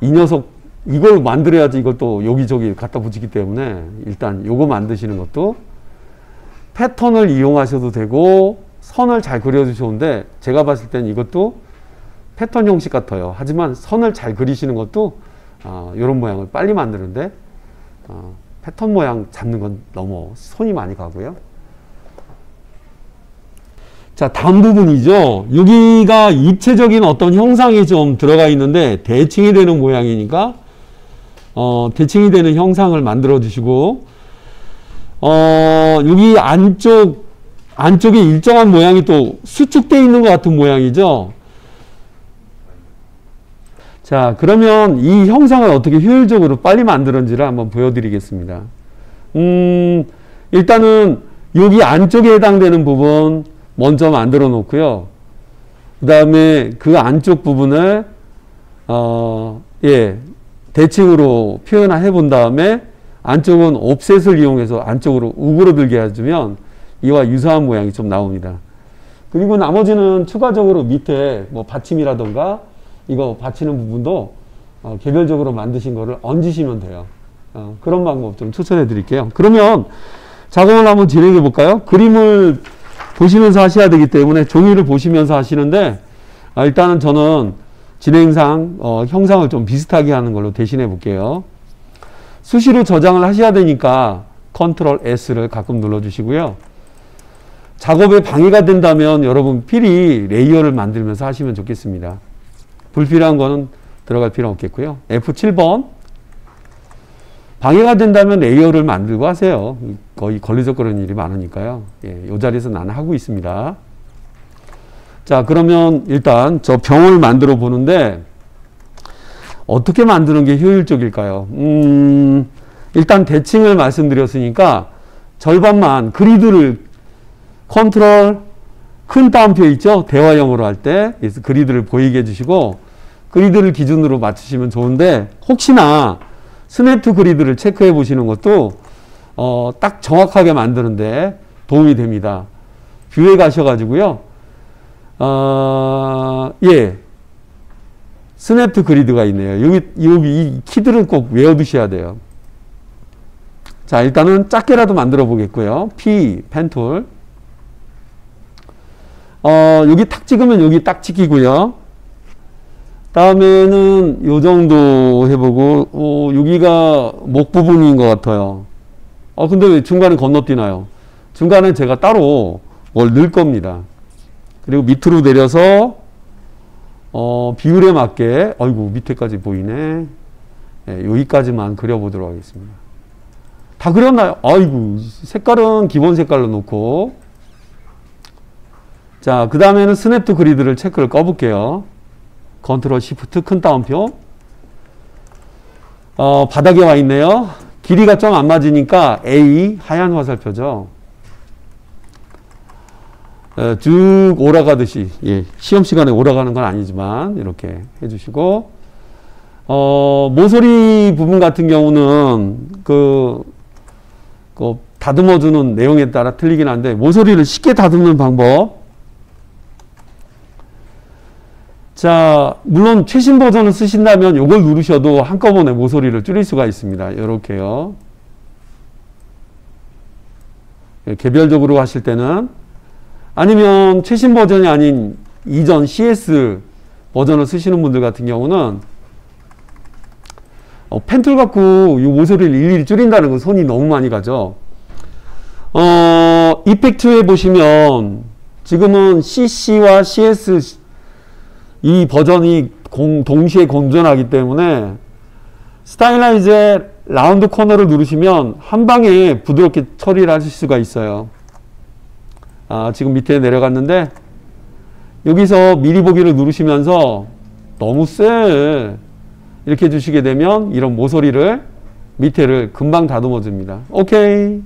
녀석, 이걸 만들어야지 이걸 또 여기저기 갖다 붙이기 때문에 일단 요거 만드시는 것도 패턴을 이용하셔도 되고 선을 잘 그려주셨는데 제가 봤을 땐 이것도 패턴 형식 같아요. 하지만 선을 잘 그리시는 것도 이런 모양을 빨리 만드는데 패턴 모양 잡는 건 너무 손이 많이 가고요. 자, 다음 부분이죠. 여기가 입체적인 어떤 형상이 좀 들어가 있는데 대칭이 되는 모양이니까 대칭이 되는 형상을 만들어 주시고 여기 안쪽에 일정한 모양이 또 수축되어 있는 것 같은 모양이죠. 자, 그러면 이 형상을 어떻게 효율적으로 빨리 만드는지를 한번 보여드리겠습니다. 일단은 여기 안쪽에 해당되는 부분 먼저 만들어 놓고요. 그 다음에 그 안쪽 부분을 대칭으로 표현해 본 다음에 안쪽은 옵셋을 이용해서 안쪽으로 우그러들게 해주면 이와 유사한 모양이 좀 나옵니다. 그리고 나머지는 추가적으로 밑에 뭐 받침이라던가 이거 받치는 부분도 개별적으로 만드신 거를 얹으시면 돼요. 그런 방법 좀 추천해 드릴게요. 그러면 작업을 한번 진행해 볼까요? 그림을 보시면서 하셔야 되기 때문에 종이를 보시면서 하시는데, 일단은 저는 진행상 형상을 좀 비슷하게 하는 걸로 대신해 볼게요. 수시로 저장을 하셔야 되니까 컨트롤 S를 가끔 눌러주시고요. 작업에 방해가 된다면 여러분 필히 레이어를 만들면서 하시면 좋겠습니다. 불필요한 거는 들어갈 필요 없겠고요. F7번. 방해가 된다면 레이어를 만들고 하세요. 거의 걸리적거리는 일이 많으니까요. 예, 이 자리에서 나는 하고 있습니다. 자, 그러면 일단 저 병을 만들어 보는데 어떻게 만드는 게 효율적일까요? 일단 대칭을 말씀드렸으니까 절반만 그리드를 컨트롤 큰 따옴표 있죠? 대화형으로 할 때 그리드를 보이게 해주시고 그리드를 기준으로 맞추시면 좋은데 혹시나 스냅 투 그리드를 체크해 보시는 것도 딱 정확하게 만드는데 도움이 됩니다. 뷰에 가셔가지고요. 예. 스냅 투 그리드가 있네요. 여기 이 키들은 꼭 외워두셔야 돼요. 자, 일단은 작게라도 만들어 보겠고요. P, 펜툴. 여기 탁 찍으면 여기 딱 찍히고요. 다음에는 요 정도 해보고, 여기가 목 부분인 것 같아요. 근데 왜 중간에 건너뛰나요? 중간에 제가 따로 뭘 넣을 겁니다. 그리고 밑으로 내려서, 비율에 맞게, 아이고, 밑에까지 보이네. 네, 여기까지만 그려보도록 하겠습니다. 다 그렸나요? 아이고, 색깔은 기본 색깔로 놓고. 자, 그 다음에는 스냅 투 그리드를 체크를 꺼볼게요. 컨트롤 시프트 큰 따옴표. 바닥에 와 있네요. 길이가 좀 안 맞으니까 A 하얀 화살표죠. 쭉 올라가듯이, 예, 시험 시간에 올라가는 건 아니지만 이렇게 해주시고, 모서리 부분 같은 경우는 그 다듬어주는 내용에 따라 틀리긴 한데 모서리를 쉽게 다듬는 방법. 자, 물론 최신 버전을 쓰신다면 이걸 누르셔도 한꺼번에 모서리를 줄일 수가 있습니다. 이렇게요. 개별적으로 하실 때는, 아니면 최신 버전이 아닌 이전 CS 버전을 쓰시는 분들 같은 경우는 펜툴 갖고 이 모서리를 일일이 줄인다는 건 손이 너무 많이 가죠. 이펙트에 보시면 지금은 CC와 CS 이 버전이 동시에 공존하기 때문에 스타일라이즈의 라운드 코너를 누르시면 한 방에 부드럽게 처리를 하실 수가 있어요. 지금 밑에 내려갔는데 여기서 미리 보기를 누르시면서 너무 쎄 이렇게 해주시게 되면 이런 모서리를 밑에를 금방 다듬어 줍니다. 오케이.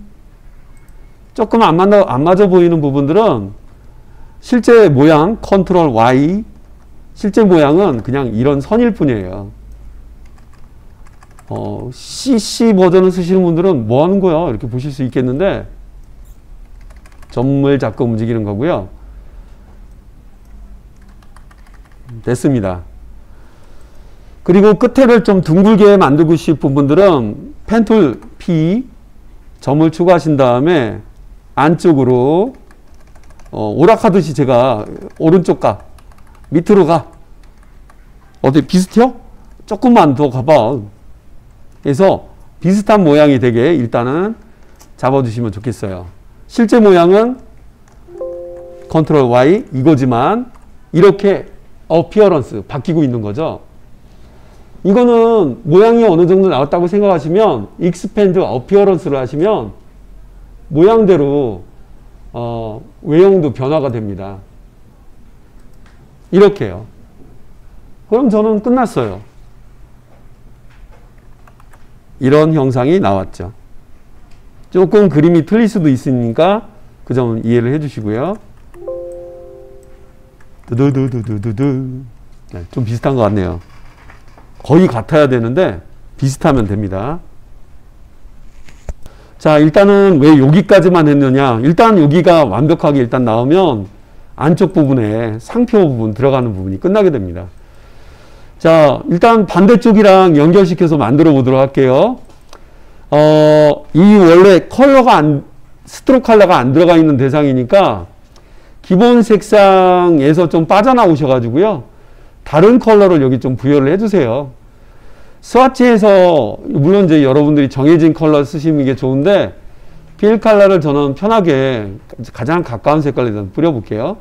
조금 안 맞아 보이는 부분들은 실제 모양 컨트롤 Y, 실제 모양은 그냥 이런 선일 뿐이에요. CC 버전을 쓰시는 분들은 뭐 하는 거야? 이렇게 보실 수 있겠는데 점을 잡고 움직이는 거고요. 됐습니다. 그리고 끝에를 좀 둥글게 만들고 싶은 분들은 펜툴 P 점을 추가하신 다음에 안쪽으로 오락하듯이 제가 오른쪽 가 밑으로 가. 어때? 비슷해요? 조금만 더 가봐. 그래서 비슷한 모양이 되게 일단은 잡아주시면 좋겠어요. 실제 모양은 컨트롤 Y 이거지만 이렇게 어피어런스 바뀌고 있는 거죠. 이거는 모양이 어느 정도 나왔다고 생각하시면 익스펜드 어피어런스를 하시면 모양대로 외형도 변화가 됩니다. 이렇게요. 그럼 저는 끝났어요. 이런 형상이 나왔죠. 조금 그림이 틀릴 수도 있으니까 그 점은 이해를 해주시고요. 네, 좀 비슷한 것 같네요. 거의 같아야 되는데 비슷하면 됩니다. 자, 일단은 왜 여기까지만 했느냐. 일단 여기가 완벽하게 일단 나오면 안쪽 부분에 상표 부분 들어가는 부분이 끝나게 됩니다. 자, 일단 반대쪽이랑 연결시켜서 만들어 보도록 할게요. 이 원래 컬러가 스트로크 컬러가 안 들어가 있는 대상이니까 기본 색상에서 좀 빠져나오셔가지고요. 다른 컬러를 여기 좀 부여를 해주세요. 스와치에서 물론 이제 여러분들이 정해진 컬러 쓰시는 게 좋은데 필 컬러를 저는 편하게 가장 가까운 색깔로 일단 뿌려볼게요.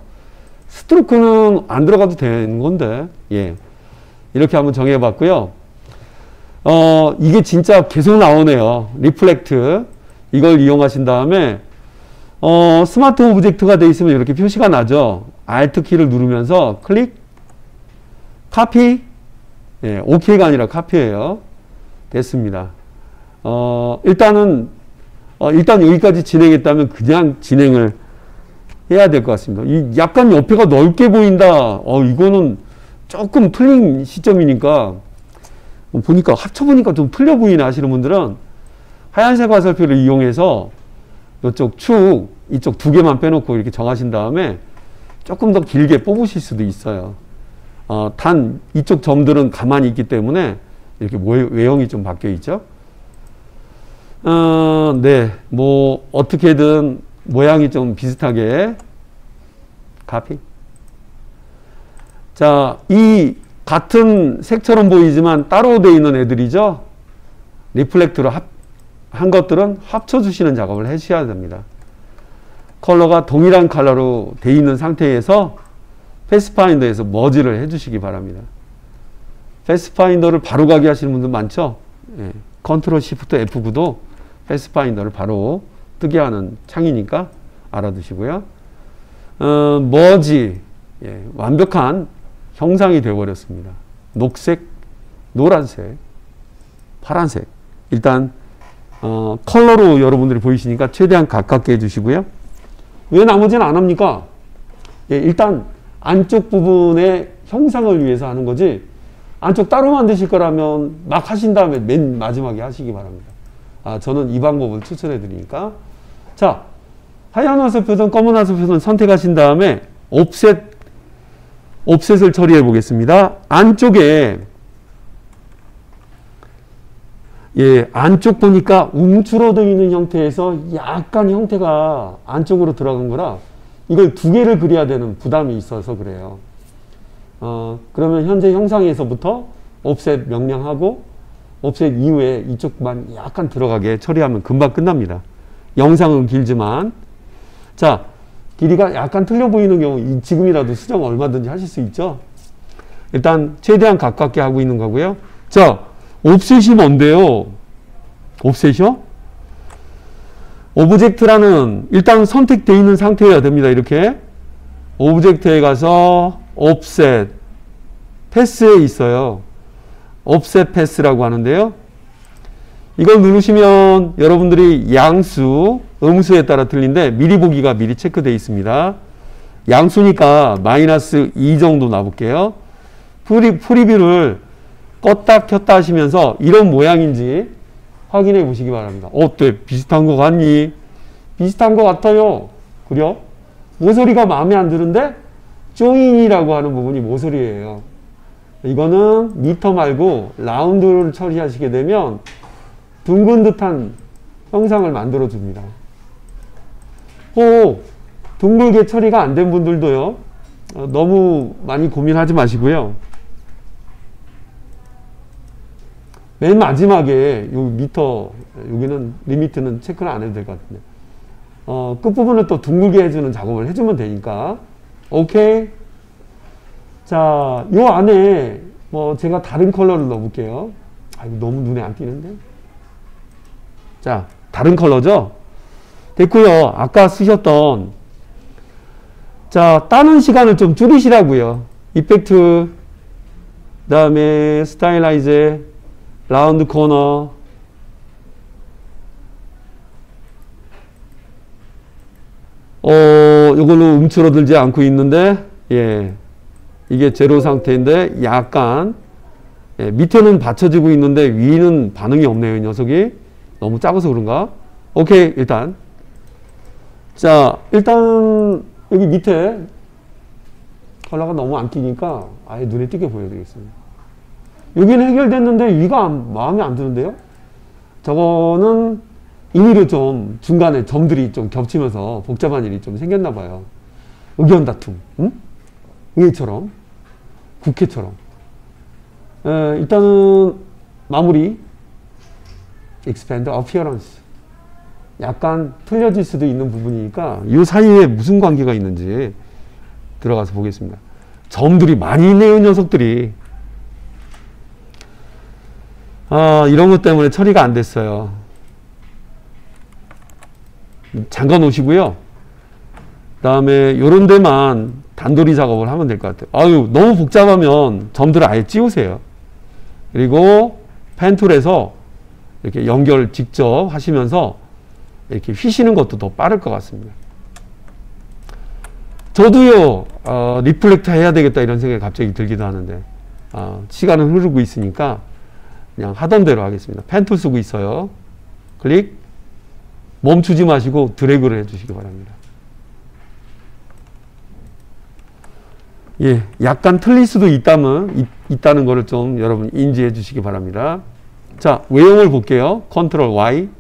스트로크는 안 들어가도 되는 건데, 예. 이렇게 한번 정해봤고요. 이게 진짜 계속 나오네요. 리플렉트. 이걸 이용하신 다음에, 스마트 오브젝트가 되어 있으면 이렇게 표시가 나죠. Alt 키를 누르면서 클릭, 카피, 예, OK가 아니라 카피예요. 됐습니다. 일단 여기까지 진행했다면 그냥 진행을 해야 될 것 같습니다. 약간 옆에가 넓게 보인다. 이거는 조금 틀린 시점이니까 보니까 합쳐보니까 좀 틀려 보이나 하시는 분들은 하얀색 화살표를 이용해서 이쪽 축, 이쪽 두 개만 빼놓고 이렇게 정하신 다음에 조금 더 길게 뽑으실 수도 있어요. 단 이쪽 점들은 가만히 있기 때문에 이렇게 외형이 좀 바뀌어 있죠. 네, 뭐 어떻게든 모양이 좀 비슷하게 카피. 자, 이 같은 색처럼 보이지만 따로 되어 있는 애들이죠. 리플렉트로 한 것들은 합쳐주시는 작업을 해주셔야 됩니다. 컬러가 동일한 컬러로 되어 있는 상태에서 패스파인더에서 머지를 해주시기 바랍니다. 패스파인더를 바로 가게 하시는 분들 많죠. 예. 컨트롤 시프트 F9도 패스파인더를 바로 뜨게 하는 창이니까 알아두시고요. 머지, 예. 완벽한 형상이 되어버렸습니다. 녹색, 노란색, 파란색. 일단 컬러로 여러분들이 보이시니까 최대한 가깝게 해주시고요. 왜 나머지는 안 합니까? 예, 일단 안쪽 부분의 형상을 위해서 하는 거지 안쪽 따로 만드실 거라면 막 하신 다음에 맨 마지막에 하시기 바랍니다. 저는 이 방법을 추천해 드리니까. 자, 하얀 화살표든 검은 화살표든 선택하신 다음에 옵셋을 처리해 보겠습니다. 안쪽에 안쪽 보니까 움츠러져 있는 형태에서 약간 형태가 안쪽으로 들어간 거라 이걸 두 개를 그려야 되는 부담이 있어서 그래요. 그러면 현재 형상에서부터 옵셋 명령하고 옵셋 이후에 이쪽만 약간 들어가게 처리하면 금방 끝납니다. 영상은 길지만. 자, 길이가 약간 틀려 보이는 경우 지금이라도 수정 얼마든지 하실 수 있죠. 일단 최대한 가깝게 하고 있는 거고요. 자, 옵셋이 뭔데요? 옵셋이요? 오브젝트라는 일단 선택되어 있는 상태여야 됩니다. 이렇게 오브젝트에 가서 옵셋 패스에 있어요. 옵셋 패스라고 하는데요. 이걸 누르시면 여러분들이 양수, 음수에 따라 틀린데 미리 보기가 미리 체크되어 있습니다. 양수니까 마이너스 2 정도 놔볼게요. 프리뷰를 껐다 켰다 하시면서 이런 모양인지 확인해 보시기 바랍니다. 어때? 비슷한 거 같니? 비슷한 거 같아요. 그려? 모서리가 마음에 안 드는데 조인이라고 하는 부분이 모서리예요. 이거는 미터 말고 라운드를 처리하시게 되면 둥근 듯한 형상을 만들어 줍니다. 둥글게 처리가 안 된 분들도요. 너무 많이 고민하지 마시고요. 맨 마지막에 요 미터, 여기는 리미트는 체크를 안 해도 될 것 같은데 끝부분을 또 둥글게 해주는 작업을 해주면 되니까. 오케이. 자, 요 안에 뭐 제가 다른 컬러를 넣어볼게요. 이거 너무 눈에 안 띄는데. 자, 다른 컬러죠. 됐고요. 아까 쓰셨던 자, 따는 시간을 좀 줄이시라고요. 이펙트, 그 다음에 스타일라이즈, 라운드 코너, 이걸로 움츠러들지 않고 있는데, 예, 이게 제로 상태인데 약간 밑에는 받쳐지고 있는데 위는 반응이 없네요. 이 녀석이 너무 작아서 그런가? 오케이. 일단 자, 일단 여기 밑에 컬러가 너무 안 띄니까 아예 눈에 띄게 보여드리겠습니다. 여기는 해결됐는데 위가 마음에 안 드는데요. 저거는 임의로 좀 중간에 점들이 좀 겹치면서 복잡한 일이 좀 생겼나 봐요. 의견 다툼, 응? 의회처럼, 국회처럼. 일단은 마무리. expand appearance. 약간 틀려질 수도 있는 부분이니까 이 사이에 무슨 관계가 있는지 들어가서 보겠습니다. 점들이 많이 있네요, 녀석들이. 이런 것 때문에 처리가 안 됐어요. 잠가 놓으시고요. 그 다음에 요런 데만 단도리 작업을 하면 될 것 같아요. 너무 복잡하면 점들을 아예 찌우세요. 그리고 펜툴에서 이렇게 연결 직접 하시면서 이렇게 휘시는 것도 더 빠를 것 같습니다. 저도요, 리플렉터 해야 되겠다 이런 생각이 갑자기 들기도 하는데, 시간은 흐르고 있으니까 그냥 하던 대로 하겠습니다. 펜툴 쓰고 있어요. 클릭. 멈추지 마시고 드래그를 해주시기 바랍니다. 예, 약간 틀릴 수도 있다는 거를 좀 여러분 인지해 주시기 바랍니다. 자, 외형을 볼게요. 컨트롤 Y.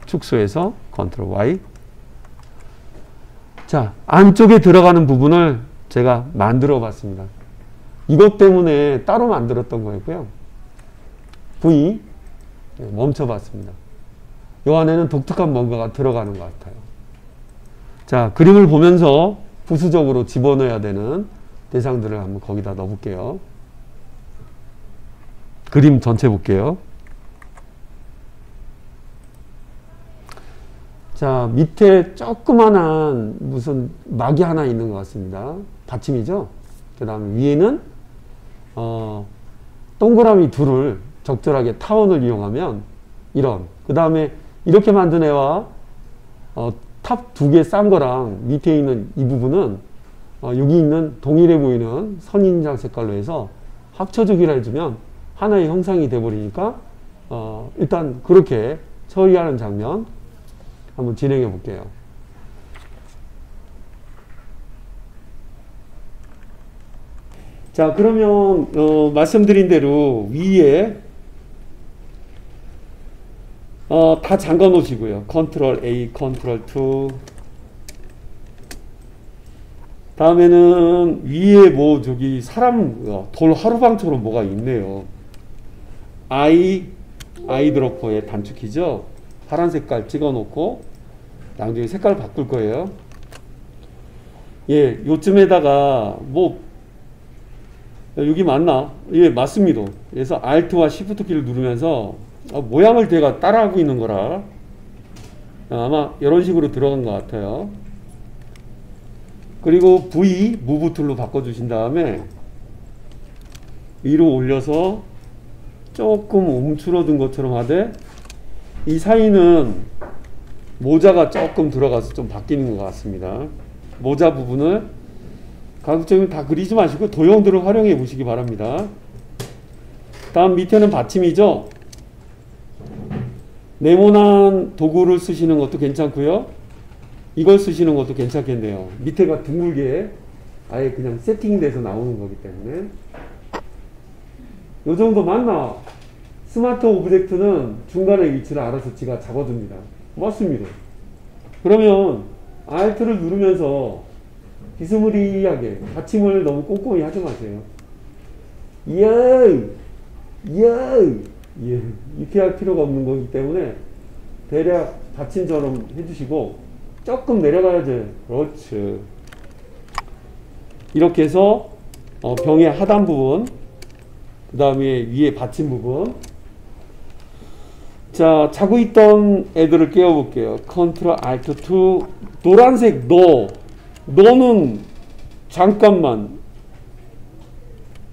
축소해서 컨트롤 Y. 자, 안쪽에 들어가는 부분을 제가 만들어 봤습니다. 이것 때문에 따로 만들었던 거였고요. V. 멈춰 봤습니다. 이 안에는 독특한 뭔가가 들어가는 것 같아요. 자, 그림을 보면서 부수적으로 집어넣어야 되는 대상들을 한번 거기다 넣어볼게요. 그림 전체 볼게요. 자, 밑에 조그만한 무슨 막이 하나 있는 것 같습니다. 받침이죠. 그 다음에 위에는 동그라미 둘을 적절하게 타원을 이용하면 이런, 그 다음에 이렇게 만든 애와 탑 두 개 싼 거랑 밑에 있는 이 부분은 여기 있는 동일해 보이는 선인장 색깔로 해서 합쳐주기를 해주면 하나의 형상이 돼버리니까 일단 그렇게 처리하는 장면 한번 진행해 볼게요. 자, 그러면 말씀드린 대로 위에 다 잠가 놓으시고요. 컨트롤 A, 컨트롤 2. 다음에는 위에 뭐 저기 사람 돌 하루방처럼 뭐가 있네요. 아이드로퍼의 단축키죠. 파란 색깔 찍어 놓고 나중에 색깔 바꿀 거예요. 예, 요쯤에다가 뭐 여기 맞나? 예, 맞습니다. 그래서 Alt와 Shift 키를 누르면서 모양을 제가 따라하고 있는 거라 아마 이런 식으로 들어간 것 같아요. 그리고 V, 무브 툴로 바꿔주신 다음에 위로 올려서 조금 움츠러든 것처럼 하되 이 사이는 모자가 조금 들어가서 좀 바뀌는 것 같습니다. 모자 부분을 가급적이면 다 그리지 마시고 도형들을 활용해 보시기 바랍니다. 다음 밑에는 받침이죠. 네모난 도구를 쓰시는 것도 괜찮고요. 이걸 쓰시는 것도 괜찮겠네요. 밑에가 둥글게 아예 그냥 세팅돼서 나오는 거기 때문에 이 정도 맞나? 스마트 오브젝트는 중간의 위치를 알아서 지가 잡아줍니다. 맞습니다. 그러면 Alt를 누르면서 비스무리하게 받침을 너무 꼼꼼히 하지 마세요. 이렇게 할 필요가 없는 거기 때문에 대략 받침처럼 해주시고 조금 내려가야지. 그렇지. 이렇게 해서 병의 하단 부분, 그 다음에 위에 받침 부분. 자, 자고 있던 애들을 깨워볼게요. 컨트롤 알트 2. 노란색 너는 잠깐만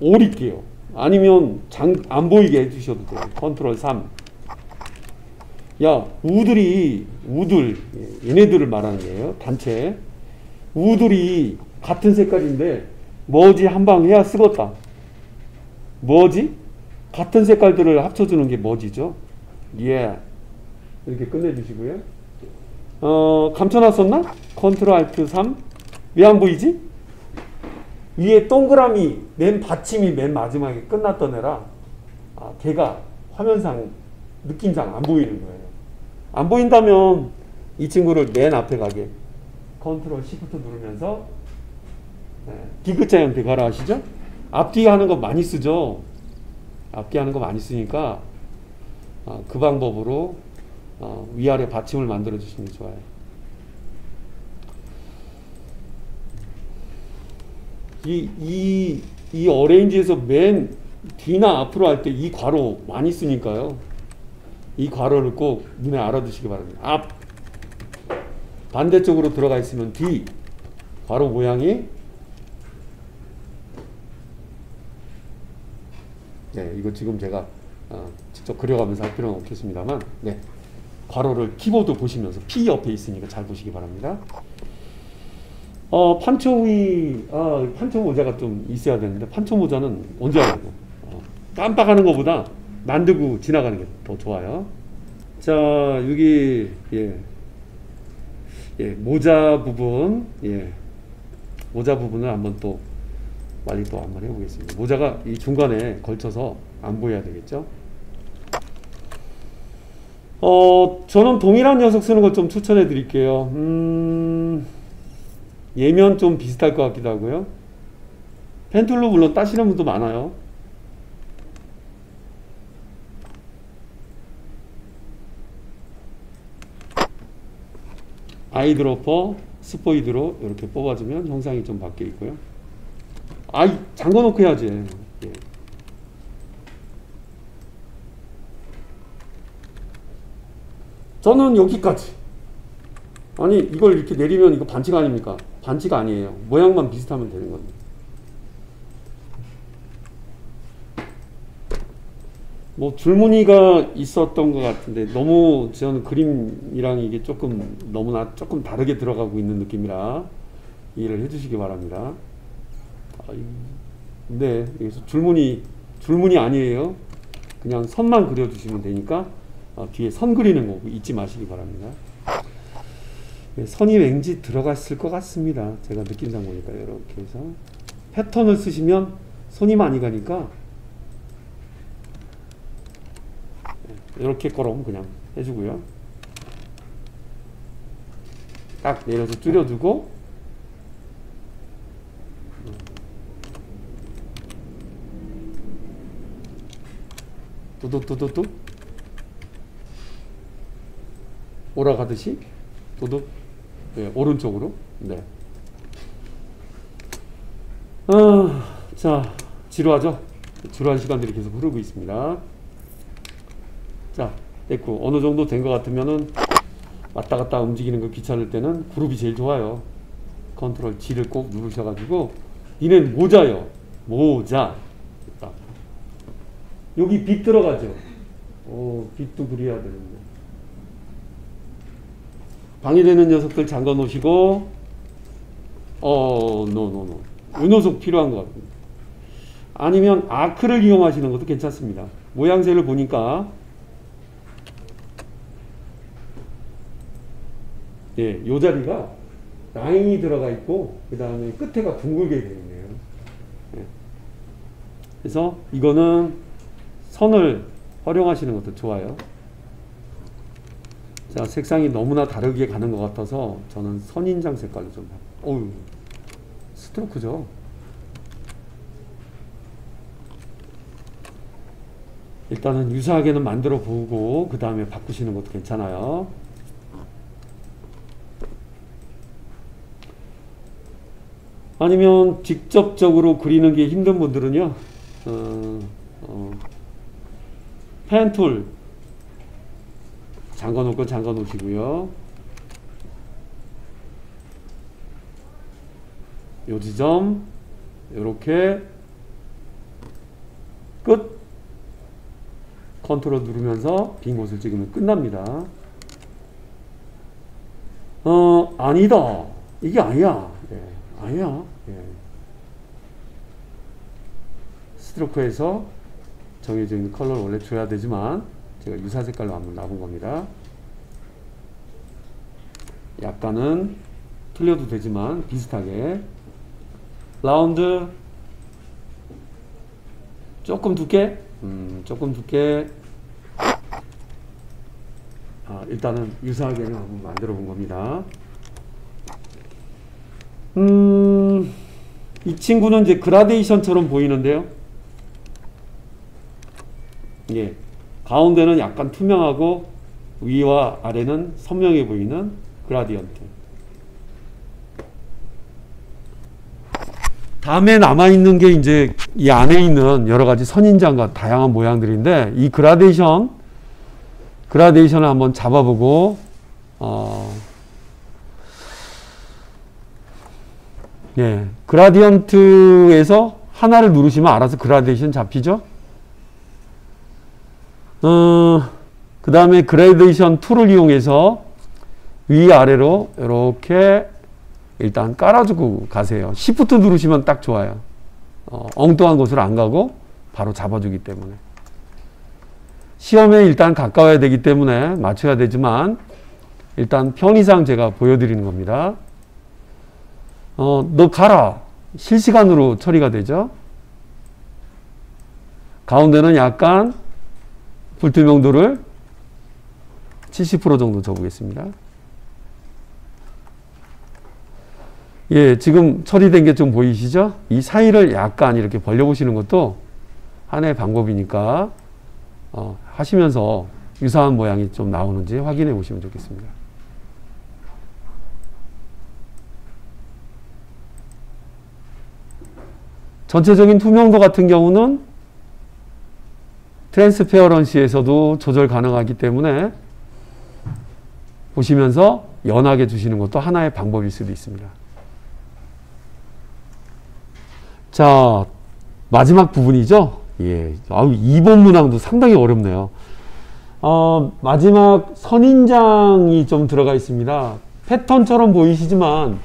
오릴게요. 아니면 안 보이게 해주셔도 돼요. 컨트롤 3. 야, 우들 얘네들을 말하는 거예요. 단체 우들이 같은 색깔인데 뭐지 한방 해야 쓰겄다. 뭐지? 같은 색깔들을 합쳐주는 게 뭐지죠? 예. 이렇게 끝내주시고요. 감춰놨었나? 컨트롤 알트 3. 왜 안 보이지? 위에 동그라미 맨 받침이 맨 마지막에 끝났던 애라 걔가 화면상 느낌상 안 보이는 거예요. 안 보인다면 이 친구를 맨 앞에 가게 컨트롤 시프트 누르면서 D자 형태 가라 하시죠? 앞뒤 하는 거 많이 쓰죠. 앞뒤 하는 거 많이 쓰니까 그 방법으로 위아래 받침을 만들어 주시는 게 좋아요. 이 어레인지에서 맨 뒤나 앞으로 할 때 이 괄호 많이 쓰니까요. 이 괄호를 꼭 눈에 알아두시기 바랍니다. 앞 반대쪽으로 들어가 있으면 뒤 괄호 모양이 이거 지금 제가 직접 그려가면서 할 필요는 없겠습니다만 괄호를 키보드 보시면서 P 옆에 있으니까 잘 보시기 바랍니다. 판초 모자가 좀 있어야 되는데 판초 모자는 언제 하려고 깜빡하는 것보다 만들고 지나가는 게 더 좋아요. 자, 여기 모자 부분 모자 부분을 한번 또 빨리 또 한번 해보겠습니다. 모자가 이 중간에 걸쳐서 안 보여야 되겠죠. 저는 동일한 녀석 쓰는 걸 좀 추천해 드릴게요. 얘면 좀 비슷할 것 같기도 하고요. 펜툴로 물론 따시는 분도 많아요. 아이드로퍼, 스포이드로 이렇게 뽑아주면 형상이 좀 바뀌어 있고요. 잠궈 놓고 해야지. 저는 여기까지. 아니, 이걸 이렇게 내리면 이거 반칙 아닙니까? 반칙 아니에요. 모양만 비슷하면 되는 겁니다. 뭐 줄무늬가 있었던 것 같은데 너무 저는 그림이랑 이게 너무나 조금 다르게 들어가고 있는 느낌이라 이해를 해주시기 바랍니다. 여기서 줄무늬 아니에요. 그냥 선만 그려주시면 되니까 뒤에 선 그리는 거 잊지 마시기 바랍니다. 선이 왠지 들어갔을 것 같습니다. 제가 느낌상 보니까 이렇게 해서 패턴을 쓰시면 손이 많이 가니까 이렇게 거럼 그냥 해주고요. 딱 내려서 줄여주고 두둑두둑둑 올라가듯이 두둑 오른쪽으로 자, 지루하죠? 지루한 시간들이 계속 흐르고 있습니다. 자, 됐고 어느 정도 된 것 같으면은 왔다 갔다 움직이는 거 귀찮을 때는 그룹이 제일 좋아요. 컨트롤 G를 꼭 누르셔가지고 니는 모자요. 모자. 됐다. 여기 빛 들어가죠. 빛도 그려야 되는데. 방해되는 녀석들 잠가 놓으시고 노. 이 녀석 필요한 것 같습니다. 아니면 아크를 이용하시는 것도 괜찮습니다. 모양새를 보니까 요 자리가 라인이 들어가 있고 그 다음에 끝에가 둥글게 되어 있네요. 그래서 이거는 선을 활용하시는 것도 좋아요. 자, 색상이 너무나 다르게 가는 것 같아서 저는 선인장 색깔로 좀 스트로크죠. 일단은 유사하게는 만들어 보고 그 다음에 바꾸시는 것도 괜찮아요. 아니면 직접적으로 그리는 게 힘든 분들은요, 펜툴 잠가 놓고 잠가 놓으시고요. 요 지점 요렇게 끝 컨트롤 누르면서 빈 곳을 찍으면 끝납니다. 아니다. 이게 아니야. 아니야. 스트로크에서 정해져 있는 컬러를 원래 줘야 되지만 제가 유사 색깔로 한번 놔본 겁니다. 약간은 틀려도 되지만 비슷하게 라운드 조금 두께 조금 두께 일단은 유사하게는 한번 만들어 본 겁니다. 이 친구는 이제 그라데이션처럼 보이는데요. 예, 가운데는 약간 투명하고 위와 아래는 선명해 보이는 그라디언트. 다음에 남아있는 게 이제 이 안에 있는 여러 가지 선인장과 다양한 모양들인데, 이 그라데이션을 한번 잡아보고, 예, 그라디언트에서 하나를 누르시면 알아서 그라데이션 잡히죠? 그 다음에 그라데이션 툴을 이용해서 위아래로 이렇게 일단 깔아주고 가세요. Shift 누르시면 딱 좋아요. 엉뚱한 곳으로 안 가고 바로 잡아주기 때문에. 시험에 일단 가까워야 되기 때문에 맞춰야 되지만 일단 편의상 제가 보여드리는 겁니다. 너 가라. 실시간으로 처리가 되죠. 가운데는 약간 불투명도를 70% 정도 줘보겠습니다. 예, 지금 처리된 게 좀 보이시죠? 이 사이를 약간 이렇게 벌려보시는 것도 하나의 방법이니까 하시면서 유사한 모양이 좀 나오는지 확인해 보시면 좋겠습니다. 전체적인 투명도 같은 경우는 트랜스페어런시에서도 조절 가능하기 때문에 보시면서 연하게 주시는 것도 하나의 방법일 수도 있습니다. 자, 마지막 부분이죠. 예, 2번 문항도 상당히 어렵네요. 마지막 선인장이 좀 들어가 있습니다. 패턴처럼 보이시지만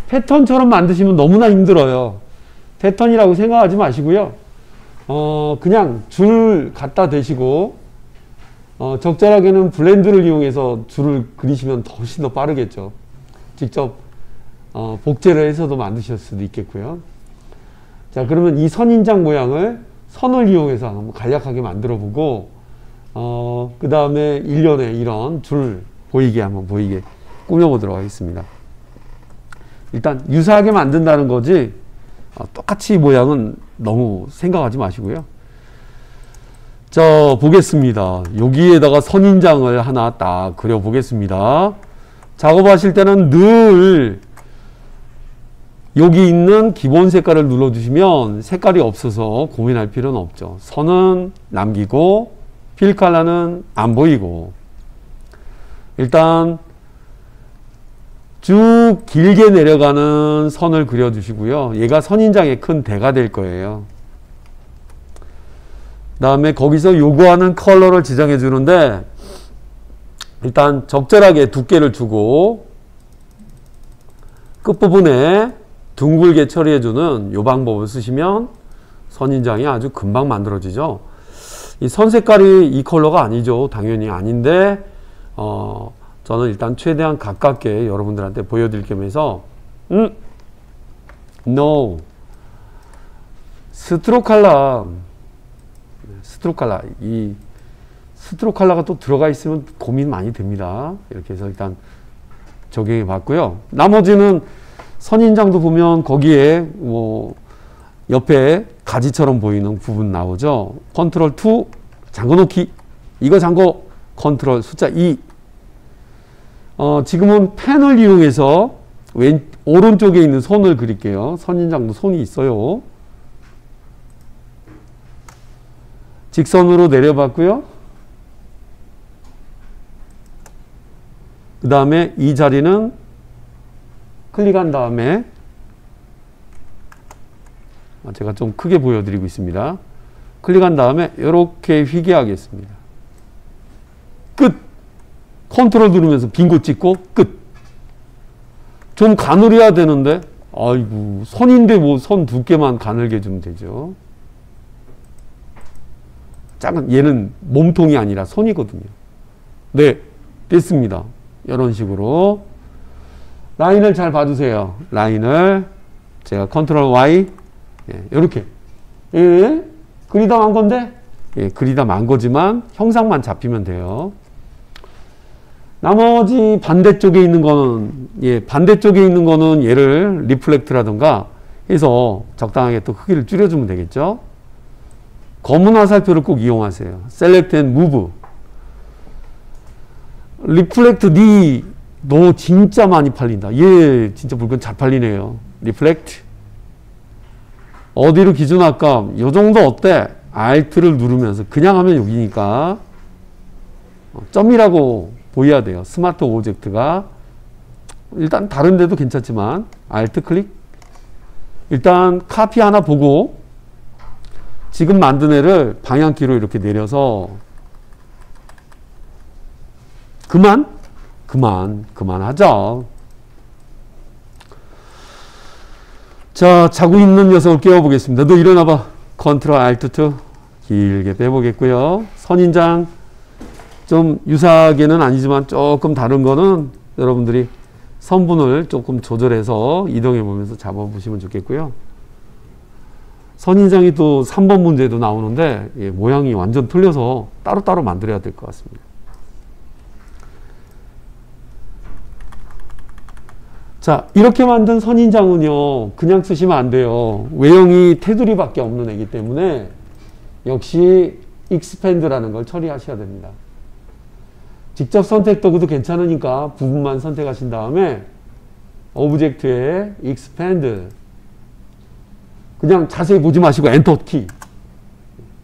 패턴처럼 만드시면 너무나 힘들어요. 패턴이라고 생각하지 마시고요. 그냥 줄 갖다 대시고 적절하게는 블렌드를 이용해서 줄을 그리시면 훨씬 더 빠르겠죠. 직접 복제를 해서도 만드실 수도 있겠고요. 자, 그러면 이 선인장 모양을 선을 이용해서 한번 간략하게 만들어 보고 그 다음에 일련의 이런 줄 한번 보이게 꾸며보도록 하겠습니다. 일단 유사하게 만든다는 거지 똑같이 모양은 너무 생각하지 마시고요. 자, 보겠습니다. 여기에다가 선인장을 하나 딱 그려 보겠습니다. 작업하실 때는 늘 여기 있는 기본 색깔을 눌러주시면 색깔이 없어서 고민할 필요는 없죠. 선은 남기고 필 컬러는 안 보이고, 일단 쭉 길게 내려가는 선을 그려주시고요. 얘가 선인장의 큰 대가 될 거예요. 그 다음에 거기서 요구하는 컬러를 지정해 주는데, 일단 적절하게 두께를 주고 끝부분에 둥글게 처리해주는 이 방법을 쓰시면 선인장이 아주 금방 만들어지죠. 이 선 색깔이 이 컬러가 아니죠. 당연히 아닌데 저는 일단 최대한 가깝게 여러분들한테 보여드릴 겸해서 No 스트로크 컬러, 이 스트로크 컬러가 또 들어가 있으면 고민 많이 됩니다. 이렇게 해서 일단 적용해 봤고요. 나머지는 선인장도 보면 거기에 뭐 옆에 가지처럼 보이는 부분 나오죠. 컨트롤 2 잠궈놓기, 이거 잠궈, 컨트롤 숫자 2. 지금은 펜을 이용해서 오른쪽에 있는 손을 그릴게요. 선인장도 손이 있어요. 직선으로 내려봤고요. 그 다음에 이 자리는 클릭한 다음에 제가 좀 크게 보여드리고 있습니다. 클릭한 다음에 이렇게 휘게 하겠습니다. 끝! 컨트롤 누르면서 빙고 찍고 끝! 좀 가늘어야 되는데 아이고 선인데 뭐 선 두께만 가늘게 주면 되죠. 작은 얘는 몸통이 아니라 손이거든요. 네, 됐습니다. 이런 식으로 라인을 잘 봐주세요. 라인을 제가 컨트롤 Y 이렇게 그리다 만 건데 그리다 만 거지만 형상만 잡히면 돼요. 나머지 반대쪽에 있는 거는, 반대쪽에 있는 거는 얘를 리플렉트라든가 해서 적당하게 또 크기를 줄여주면 되겠죠. 검은 화살표를 꼭 이용하세요. Select and Move. 리플렉트 니, 너 진짜 많이 팔린다. 얘 진짜 물건 잘 팔리네요. 리플렉트. 어디로 기준할까? 요 정도 어때? Alt를 누르면서 그냥 하면 여기니까 점이라고 보여야 돼요. 스마트 오브젝트가. 일단 다른 데도 괜찮지만 Alt 클릭. 일단 카피 하나 보고 지금 만든 애를 방향키로 이렇게 내려서 그만하자. 자, 자고 있는 녀석을 깨워보겠습니다. 너 일어나봐. 컨트롤 Alt 2 길게 빼보겠고요. 선인장 좀 유사하게는 아니지만 조금 다른 거는 여러분들이 선분을 조금 조절해서 이동해 보면서 잡아보시면 좋겠고요. 선인장이 또 3번 문제도 나오는데 모양이 완전 틀려서 따로따로 만들어야 될 것 같습니다. 자, 이렇게 만든 선인장은요, 그냥 쓰시면 안 돼요. 외형이 테두리밖에 없는 애기 때문에 역시 expand라는 걸 처리하셔야 됩니다. 직접 선택 도구도 괜찮으니까 부분만 선택하신 다음에 오브젝트에 expand. 그냥 자세히 보지 마시고 엔터 키.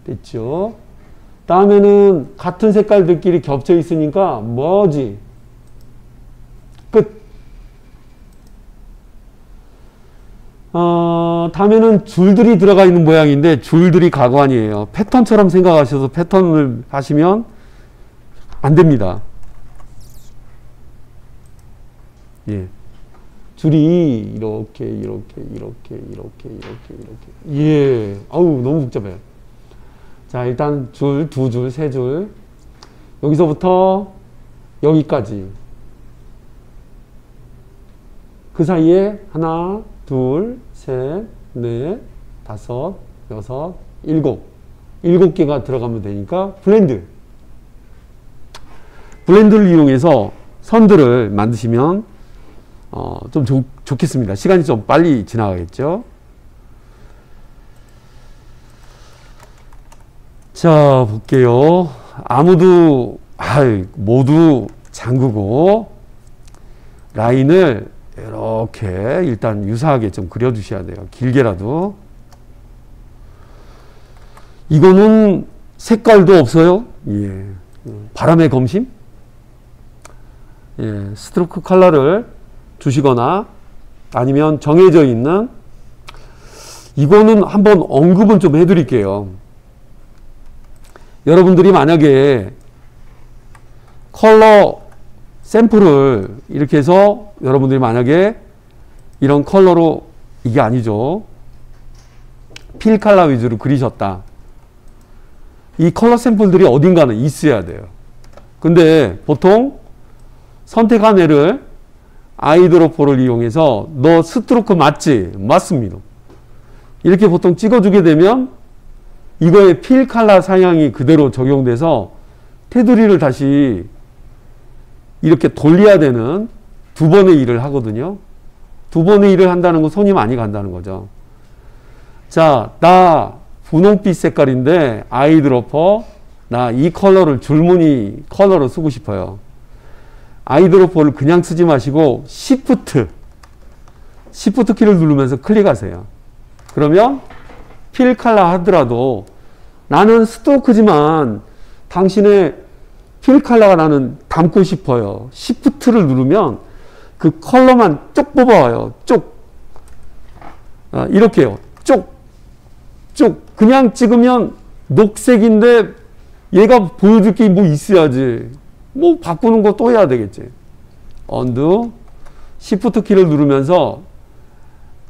됐죠? 다음에는 같은 색깔들끼리 겹쳐 있으니까 머지. 끝. 다음에는 줄들이 들어가 있는 모양인데 줄들이 가관이에요. 패턴처럼 생각하셔서 패턴을 하시면 안 됩니다. 예. 줄이 이렇게. 예. 아우, 너무 복잡해요. 자, 일단 줄, 두 줄, 세 줄. 여기서부터 여기까지. 그 사이에 하나, 둘, 셋, 넷, 다섯, 여섯, 일곱. 7개가 들어가면 되니까 블렌드를 이용해서 선들을 만드시면 좀 좋겠습니다. 시간이 좀 빨리 지나가겠죠. 자, 볼게요. 모두 잠그고 라인을 이렇게 일단 유사하게 좀 그려주셔야 돼요. 길게라도. 이거는 색깔도 없어요. 예. 바람의 검심? 예. 스트로크 컬러를 주시거나 아니면 정해져 있는, 이거는 한번 언급은 좀 해드릴게요. 여러분들이 만약에 컬러 샘플을 이렇게 해서 여러분들이 만약에 이런 컬러로, 이게 아니죠. 필 컬러 위주로 그리셨다. 이 컬러 샘플들이 어딘가는 있어야 돼요. 근데 보통 선택한 애를 아이드로퍼를 이용해서 너 스트로크 맞지? 맞습니다. 이렇게 보통 찍어주게 되면 이거의 필 컬러 상향이 그대로 적용돼서 테두리를 다시 이렇게 돌려야 되는 두 번의 일을 하거든요. 두 번의 일을 한다는 건 손이 많이 간다는 거죠. 자, 나 분홍빛 색깔인데 아이드로퍼, 나 이 컬러를 줄무늬 컬러로 쓰고 싶어요. 아이드로퍼를 그냥 쓰지 마시고 Shift 키를 누르면서 클릭하세요. 그러면 필 컬러 하더라도 나는 스트로크지만 당신의 필 컬러가 나는 담고 싶어요. Shift를 누르면 그 컬러만 쭉 뽑아와요. 쭉. 이렇게요. 쭉. 그냥 찍으면 녹색인데 얘가 보여줄 게 뭐 있어야지. 뭐 바꾸는 거 또 해야 되겠지. Undo. Shift 키를 누르면서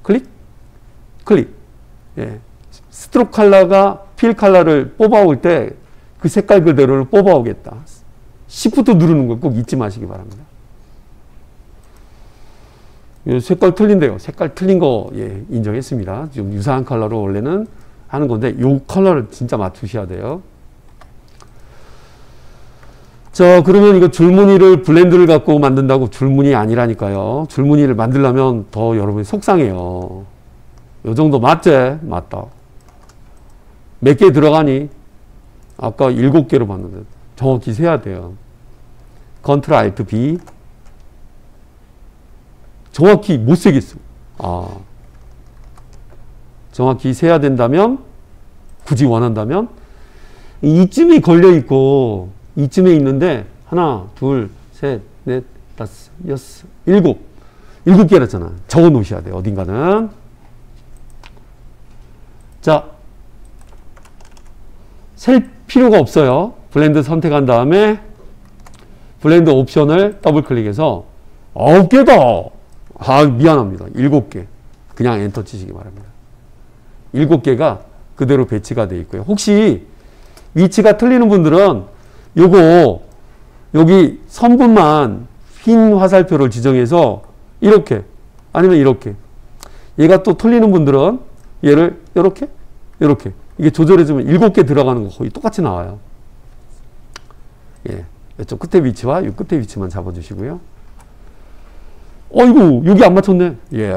클릭. 예. 스트로크 컬러가 필 컬러를 뽑아올 때 그 색깔 그대로를 뽑아오겠다. Shift 누르는 걸 꼭 잊지 마시기 바랍니다. 색깔 틀린데요. 색깔 틀린 거, 예, 인정했습니다. 좀 유사한 컬러로 원래는 하는 건데, 요 컬러를 진짜 맞추셔야 돼요. 자, 그러면 이거 줄무늬를 블렌드를 갖고 만든다고 줄무늬 아니라니까요. 줄무늬를 만들려면 더 여러분이 속상해요. 요 정도 맞지? 맞다. 몇 개 들어가니? 아까 7개로 봤는데 정확히 세야 돼요. 컨트롤 알트 B. 정확히 못 세겠어. 정확히 세야 된다면, 굳이 원한다면, 이쯤에 걸려있고, 이쯤에 있는데, 하나, 둘, 셋, 넷, 다섯, 여섯, 일곱. 7개랬잖아. 적어 놓으셔야 돼요. 어딘가는. 자, 셀 필요가 없어요. 블렌드 선택한 다음에, 블렌드 옵션을 더블 클릭해서, 9개다! 미안합니다. 7개. 그냥 엔터 치시기 바랍니다. 7개가 그대로 배치가 되어 있고요. 혹시 위치가 틀리는 분들은 요거 여기 선분만 흰 화살표를 지정해서 이렇게 아니면 이렇게, 얘가 또 틀리는 분들은 얘를 이렇게 이게 조절해주면 7개 들어가는 거 거의 똑같이 나와요. 예, 이쪽 끝에 위치와 이 끝에 위치만 잡아주시고요. 어이구, 여기 안 맞췄네. 예,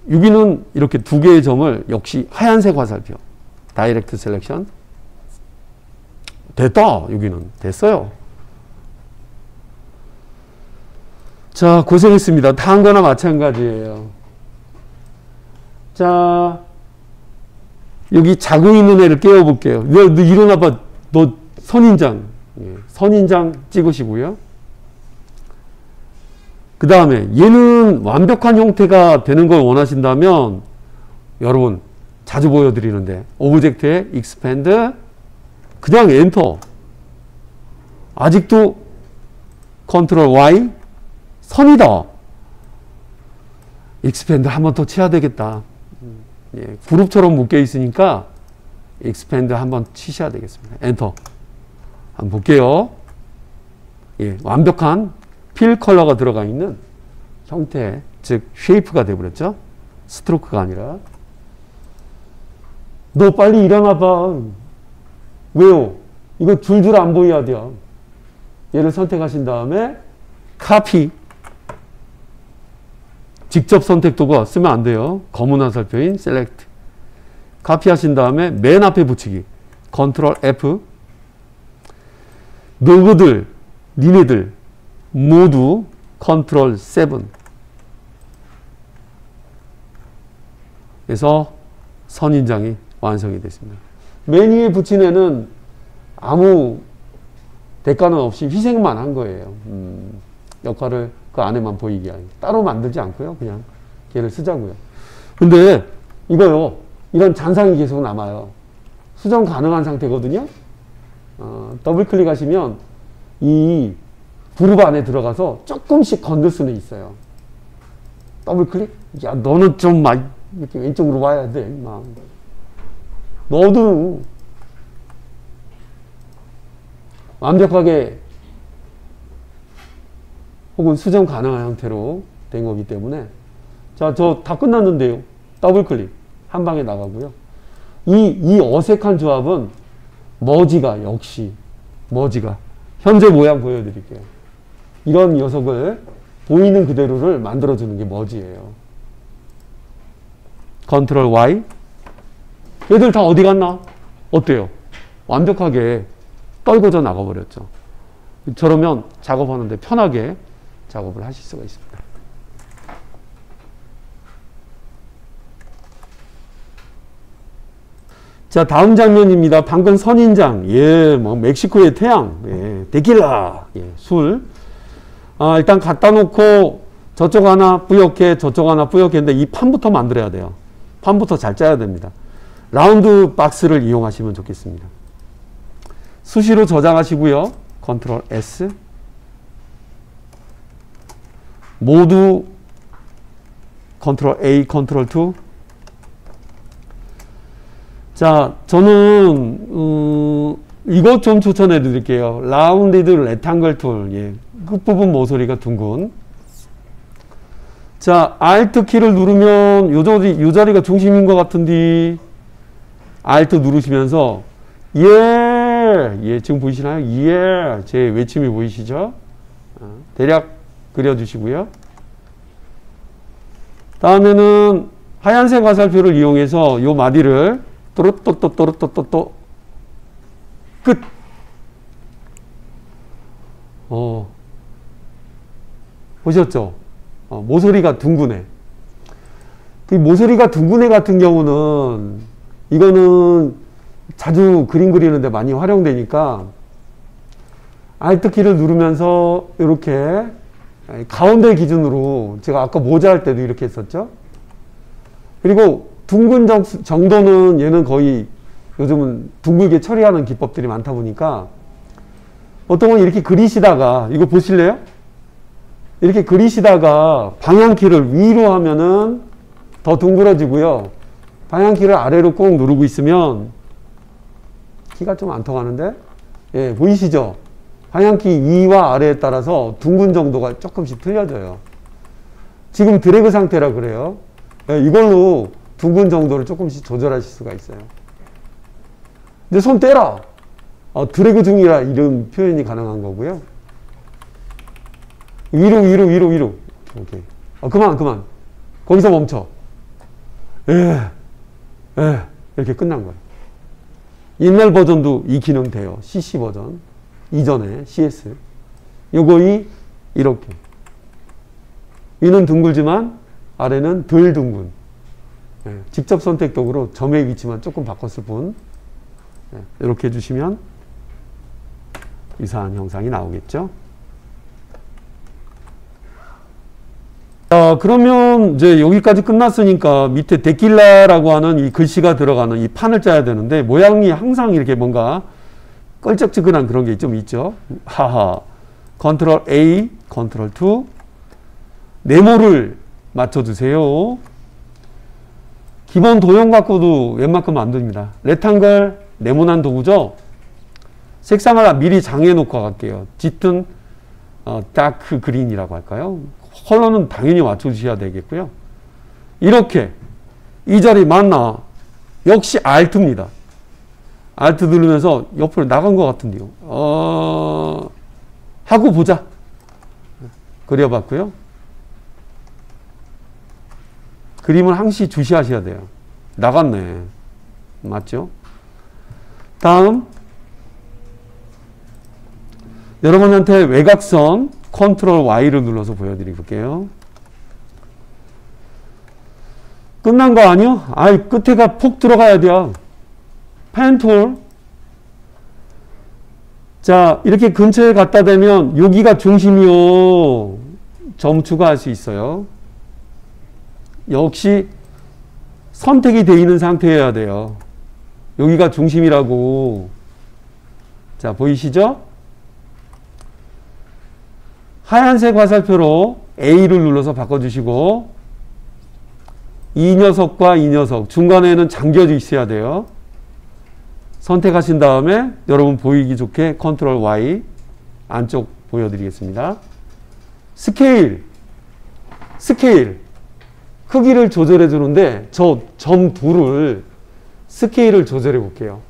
여기는 이렇게 2개의 점을 역시 하얀색 화살표. 다이렉트 셀렉션. 됐다. 여기는. 됐어요. 자, 고생했습니다. 다 한 거나 마찬가지예요. 자, 여기 자고 있는 애를 깨워볼게요. 너 일어나봐. 너 선인장. 예, 선인장 찍으시고요. 그 다음에 얘는 완벽한 형태가 되는 걸 원하신다면 여러분 자주 보여드리는데 오브젝트에 익스펜드 그냥 엔터. 아직도 컨트롤 Y 선이다. 익스펜드 한 번 더 쳐야 되겠다. 예, 그룹처럼 묶여 있으니까 익스펜드 한번 치셔야 되겠습니다. 엔터. 한번 볼게요. 예, 완벽한 필 컬러가 들어가 있는 형태, 즉 쉐이프가 되어버렸죠. 스트로크가 아니라. 너 빨리 일어나봐. 왜요? 이거 줄줄 안 보여야 돼요. 얘를 선택하신 다음에 카피. 직접 선택 도구 쓰면 안 돼요. 검은 화살표인 셀렉트. 카피하신 다음에 맨 앞에 붙이기. 컨트롤 F. 너희들, 니네들 모두 컨트롤 7. 그래서 선인장이 완성이 됐습니다. 맨 위에 붙인 애는 아무 대가는 없이 희생만 한 거예요. 역할을 그 안에만 보이게 하니. 따로 만들지 않고요. 그냥 걔를 쓰자고요. 근데 이거요. 이런 잔상이 계속 남아요. 수정 가능한 상태거든요. 더블 클릭하시면 이 그룹 안에 들어가서 조금씩 건들 수는 있어요. 더블 클릭? 야, 너는 좀 막 이렇게 왼쪽으로 와야 돼. 막. 너도 완벽하게 혹은 수정 가능한 형태로 된 거기 때문에 자, 저 다 끝났는데요. 더블 클릭. 한 방에 나가고요. 이 어색한 조합은 머지가 역시 머지가 현재 모양 보여드릴게요. 이런 녀석을 보이는 그대로를 만들어주는 게 머지예요. 컨트롤 Y. 얘들 다 어디 갔나? 어때요? 완벽하게 떨궈져 나가버렸죠. 저러면 작업하는데 편하게 작업을 하실 수가 있습니다. 자, 다음 장면입니다. 방금 선인장. 예, 뭐 멕시코의 태양. 예, 데킬라. 예, 술. 일단 갖다 놓고 저쪽 하나 뿌옇게 저쪽 하나 뿌옇게 했는데 이 판부터 만들어야 돼요. 판부터 잘 짜야 됩니다. 라운드 박스를 이용하시면 좋겠습니다. 수시로 저장하시고요. 컨트롤 S. 모두 컨트롤 A, 컨트롤 2. 자, 저는 이것 좀 추천해 드릴게요. 라운디드 레탕글 툴. 예, 끝부분 모서리가 둥근. 자, Alt 키를 누르면 요 자리가 중심인 것 같은데 Alt 누르시면서 예, 지금 보이시나요? 예, 제 외침이 보이시죠? 대략 그려주시고요. 다음에는 하얀색 화살표를 이용해서 요 마디를 또르또또또르또또또 끝. 보셨죠? 모서리가 둥근해. 그 모서리가 둥근해 같은 경우는 이거는 자주 그림 그리는데 많이 활용되니까 Alt키를 누르면서 이렇게 가운데 기준으로 제가 아까 모자 할 때도 이렇게 했었죠. 그리고 둥근 정도는 얘는 거의 요즘은 둥글게 처리하는 기법들이 많다 보니까 보통은 이렇게 그리시다가 이거 보실래요? 이렇게 그리시다가 방향키를 위로 하면은 더 둥그러지고요. 방향키를 아래로 꼭 누르고 있으면 키가 좀 안 통하는데 예, 보이시죠? 방향키 위와 아래에 따라서 둥근 정도가 조금씩 틀려져요. 지금 드래그 상태라 그래요. 예, 이걸로 둥근 정도를 조금씩 조절하실 수가 있어요. 근데 손 떼라. 드래그 중이라 이런 표현이 가능한 거고요. 위로. 오케이. 그만. 거기서 멈춰. 이렇게 끝난 거예요. 옛날 버전도 이 기능 돼요. CC 버전. 이전에 CS. 요거이 이렇게. 위는 둥글지만 아래는 덜 둥근. 직접 선택 도구로 점의 위치만 조금 바꿨을 뿐. 이렇게 해주시면 유사한 형상이 나오겠죠. 그러면 이제 여기까지 끝났으니까 밑에 데킬라라고 하는 이 글씨가 들어가는 이 판을 짜야 되는데 모양이 항상 이렇게 뭔가 껄쩍지근한 그런 게 좀 있죠. 하하. 컨트롤 A, 컨트롤 2. 네모를 맞춰주세요. 기본 도형 갖고도 웬만큼 안 됩니다. 레탕글 네모난 도구죠. 색상을 미리 정해 놓고 갈게요. 짙은 다크 그린이라고 할까요? 컬러는 당연히 맞춰주셔야 되겠고요. 이렇게 이 자리 맞나? 역시 Alt입니다. Alt 누르면서 옆으로 나간 것 같은데요. 하고 보자. 그려봤고요. 그림을 항시 주시하셔야 돼요. 나갔네. 맞죠? 다음 여러분한테 외곽선 컨트롤 Y를 눌러서 보여드릴게요. 끝난 거 아니요? 끝에가 폭 들어가야 돼요. 펜툴. 자, 이렇게 근처에 갖다 대면 여기가 중심이요. 점 추가할 수 있어요. 역시 선택이 되어 있는 상태여야 돼요. 여기가 중심이라고. 자, 보이시죠? 하얀색 화살표로 A를 눌러서 바꿔주시고 이 녀석과 이 녀석 중간에는 잠겨져 있어야 돼요. 선택하신 다음에 여러분 보이기 좋게 컨트롤 Y 안쪽 보여드리겠습니다. 스케일 크기를 조절해 주는데 저 점 둘을 스케일을 조절해 볼게요.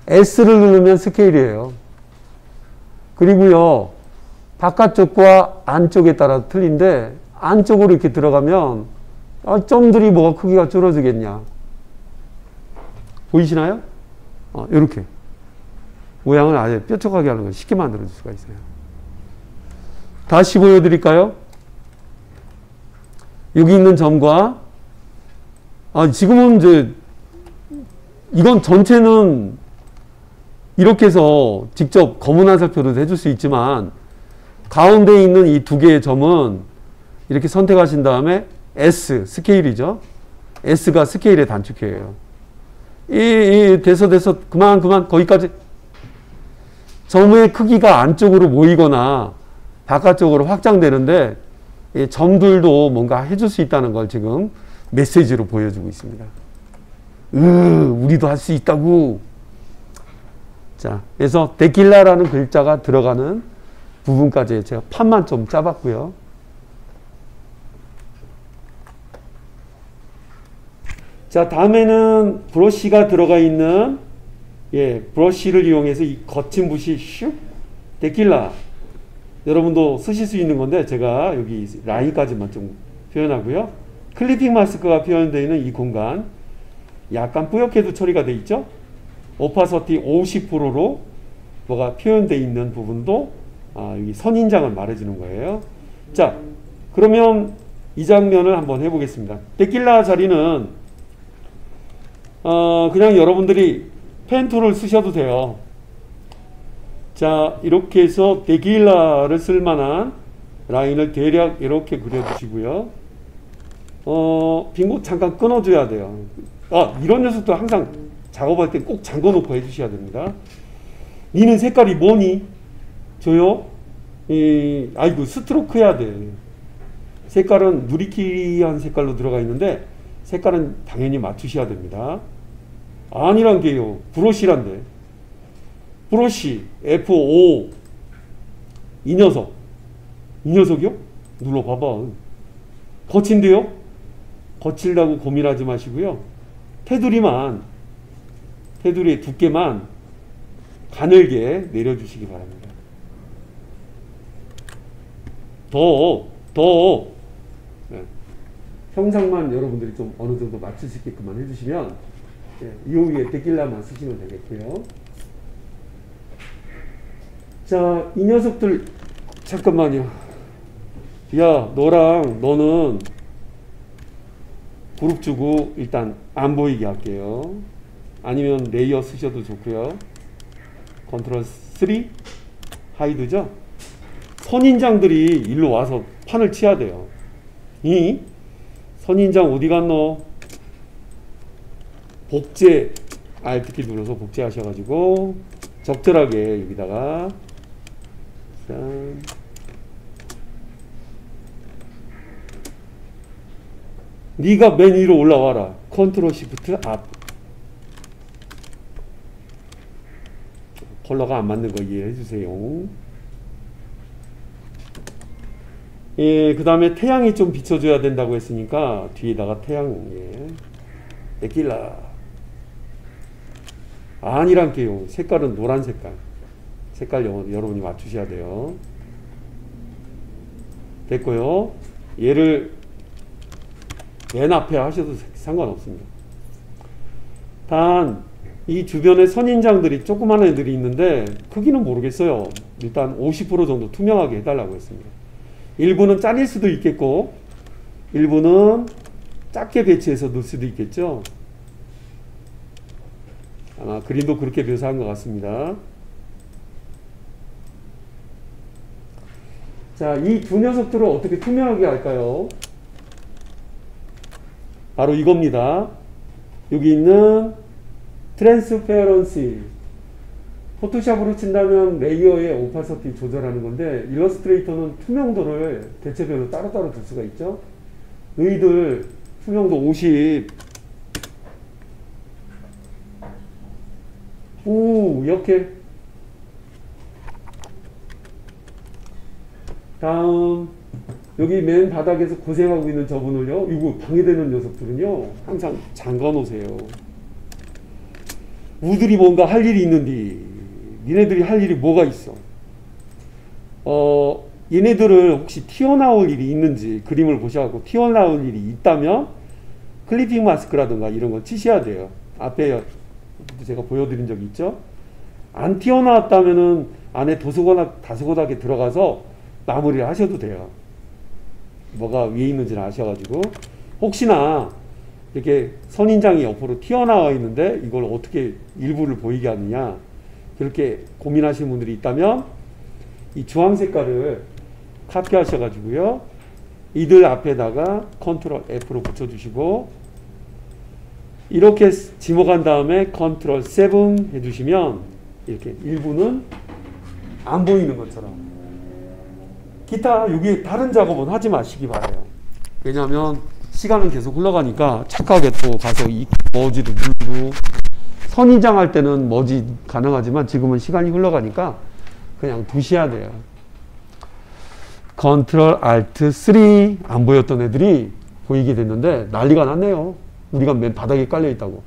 S를 누르면 스케일이에요. 그리고요 바깥쪽과 안쪽에 따라 틀린데 안쪽으로 이렇게 들어가면 점들이 뭐가 크기가 줄어들겠냐. 보이시나요? 이렇게 모양을 아예 뾰족하게 하는 걸 쉽게 만들어 줄 수가 있어요. 다시 보여드릴까요? 여기 있는 점과 지금은 이제 이건 전체는 이렇게 해서 직접 검은 화살표로 해줄 수 있지만 가운데 있는 이 두 개의 점은 이렇게 선택하신 다음에 S 스케일이죠. S가 스케일의 단축키예요. 돼서 그만 거기까지. 점의 크기가 안쪽으로 모이거나 바깥쪽으로 확장되는데 이 점들도 뭔가 해줄 수 있다는 걸 지금 메시지로 보여주고 있습니다. 우리도 할 수 있다고. 자, 그래서 데킬라라는 글자가 들어가는 부분까지 제가 판만 좀 짜봤고요. 자, 다음에는 브러쉬가 들어가 있는 예, 브러쉬를 이용해서 이 거친 붓이 슉 데킬라 여러분도 쓰실 수 있는 건데 제가 여기 라인까지만 좀 표현하고요. 클리핑 마스크가 표현되어 있는 이 공간 약간 뿌옇게도 처리가 되어 있죠. 오파서티 50%로 뭐가 표현되어 있는 부분도 여기 선인장을 말해주는 거예요. 자, 그러면 이 장면을 한번 해보겠습니다. 데킬라 자리는 그냥 여러분들이 펜툴을 쓰셔도 돼요. 자, 이렇게 해서 데킬라를 쓸만한 라인을 대략 이렇게 그려주시고요. 빈 곳 잠깐 끊어줘야 돼요. 이런 녀석도 항상 작업할 때 꼭 잠궈놓고 해주셔야 됩니다. 니는 색깔이 뭐니? 저요? 아이고, 스트로크 해야 돼. 색깔은 누리끼리한 색깔로 들어가 있는데 색깔은 당연히 맞추셔야 됩니다. 아니란 게요. 브러쉬란데. 브러쉬 F5 이 녀석이요? 눌러봐봐. 거친데요? 거칠다고 고민하지 마시고요. 테두리의 두께만 가늘게 내려주시기 바랍니다. 네. 형상만 여러분들이 좀 어느 정도 맞출 수 있게끔만 해주시면 이 위에 데킬라만 쓰시면 되겠고요. 자, 이 녀석들 잠깐만요. 야, 너는 그룹 주고 일단 안 보이게 할게요. 아니면 레이어 쓰셔도 좋고요. 컨트롤 3 하이드죠. 선인장들이 일로 와서 판을 치야 돼요. 이 선인장 어디 갔노? 복제 Alt키 눌러서 복제하셔가지고 적절하게 여기다가 짠. 네가 맨 위로 올라와라. 컨트롤 시프트 앞. 컬러가 안 맞는 거 이해해 주세요. 예, 그 다음에 태양이 좀 비춰줘야 된다고 했으니까 뒤에다가 태양, 데킬라. 아니란게요. 색깔은 노란 색깔 여러분이 맞추셔야 돼요. 됐고요. 얘를 맨 앞에 하셔도 상관없습니다. 단 이 주변에 선인장들이 조그만 애들이 있는데 크기는 모르겠어요. 일단 50% 정도 투명하게 해달라고 했습니다. 일부는 잘릴 수도 있겠고 일부는 작게 배치해서 넣을 수도 있겠죠. 아마 그림도 그렇게 묘사한 것 같습니다. 자, 이 두 녀석들을 어떻게 투명하게 할까요? 바로 이겁니다. 여기 있는 트랜스페런시. 포토샵으로 친다면 레이어의 오파서티 조절하는 건데 일러스트레이터는 투명도를 개체별로 따로따로 둘 수가 있죠. 너희들 투명도 50 이렇게. 다음 여기 맨 바닥에서 고생하고 있는 저분을요, 이거 방해되는 녀석들은요 항상 잠가 놓으세요. 우들이 뭔가 할 일이 있는데 니네들이 할 일이 뭐가 있어? 얘네들을 혹시 튀어나올 일이 있는지 그림을 보셔갖고 튀어나올 일이 있다면 클리핑 마스크라든가 이런 거 치셔야 돼요. 앞에 제가 보여드린 적이 있죠. 안 튀어나왔다면은 안에 다소곳하게 들어가서 마무리를 하셔도 돼요. 뭐가 위에 있는지를 아셔가지고 혹시나 이렇게 선인장이 옆으로 튀어나와 있는데 이걸 어떻게 일부를 보이게 하느냐 그렇게 고민하시는 분들이 있다면 이 주황 색깔을 카피하셔가지고요 이들 앞에다가 컨트롤 F로 붙여주시고 이렇게 지목한 다음에 컨트롤 7 해주시면 이렇게 일부는 안 보이는 것처럼. 기타 여기 다른 작업은 하지 마시기 바라요. 왜냐하면 시간은 계속 흘러가니까 착하게 또 가서 이 머지도 물고 선인장 할 때는 머지 가능하지만 지금은 시간이 흘러가니까 그냥 두셔야 돼요. 컨트롤 알트 3 안 보였던 애들이 보이게 됐는데 난리가 났네요. 우리가 맨 바닥에 깔려 있다고.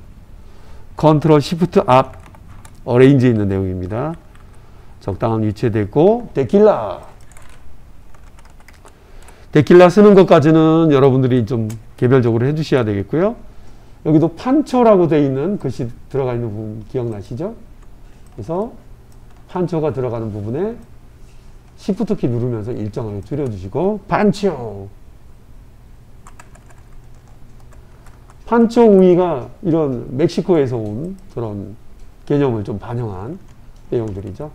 컨트롤 시프트 앞 어레인지에 있는 내용입니다. 적당한 위치에 됐고, 데킬라. 데킬라 쓰는 것까지는 여러분들이 좀 개별적으로 해주셔야 되겠고요. 여기도 판초라고 되어 있는 글씨 들어가 있는 부분 기억나시죠? 그래서 판초가 들어가는 부분에 Shift 키 누르면서 일정하게 줄여주시고, 판초. 판초 우이가 이런 멕시코에서 온 그런 개념을 좀 반영한 내용들이죠.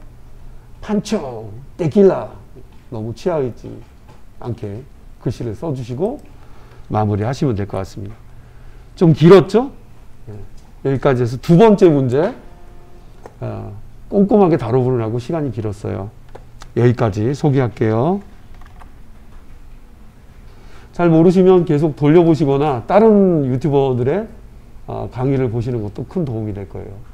판초, 데킬라. 너무 취하지 않게 글씨를 써주시고 마무리 하시면 될 것 같습니다. 좀 길었죠? 여기까지 해서 두 번째 문제. 꼼꼼하게 다뤄보느라고 시간이 길었어요. 여기까지 소개할게요. 잘 모르시면 계속 돌려보시거나 다른 유튜버들의 강의를 보시는 것도 큰 도움이 될 거예요.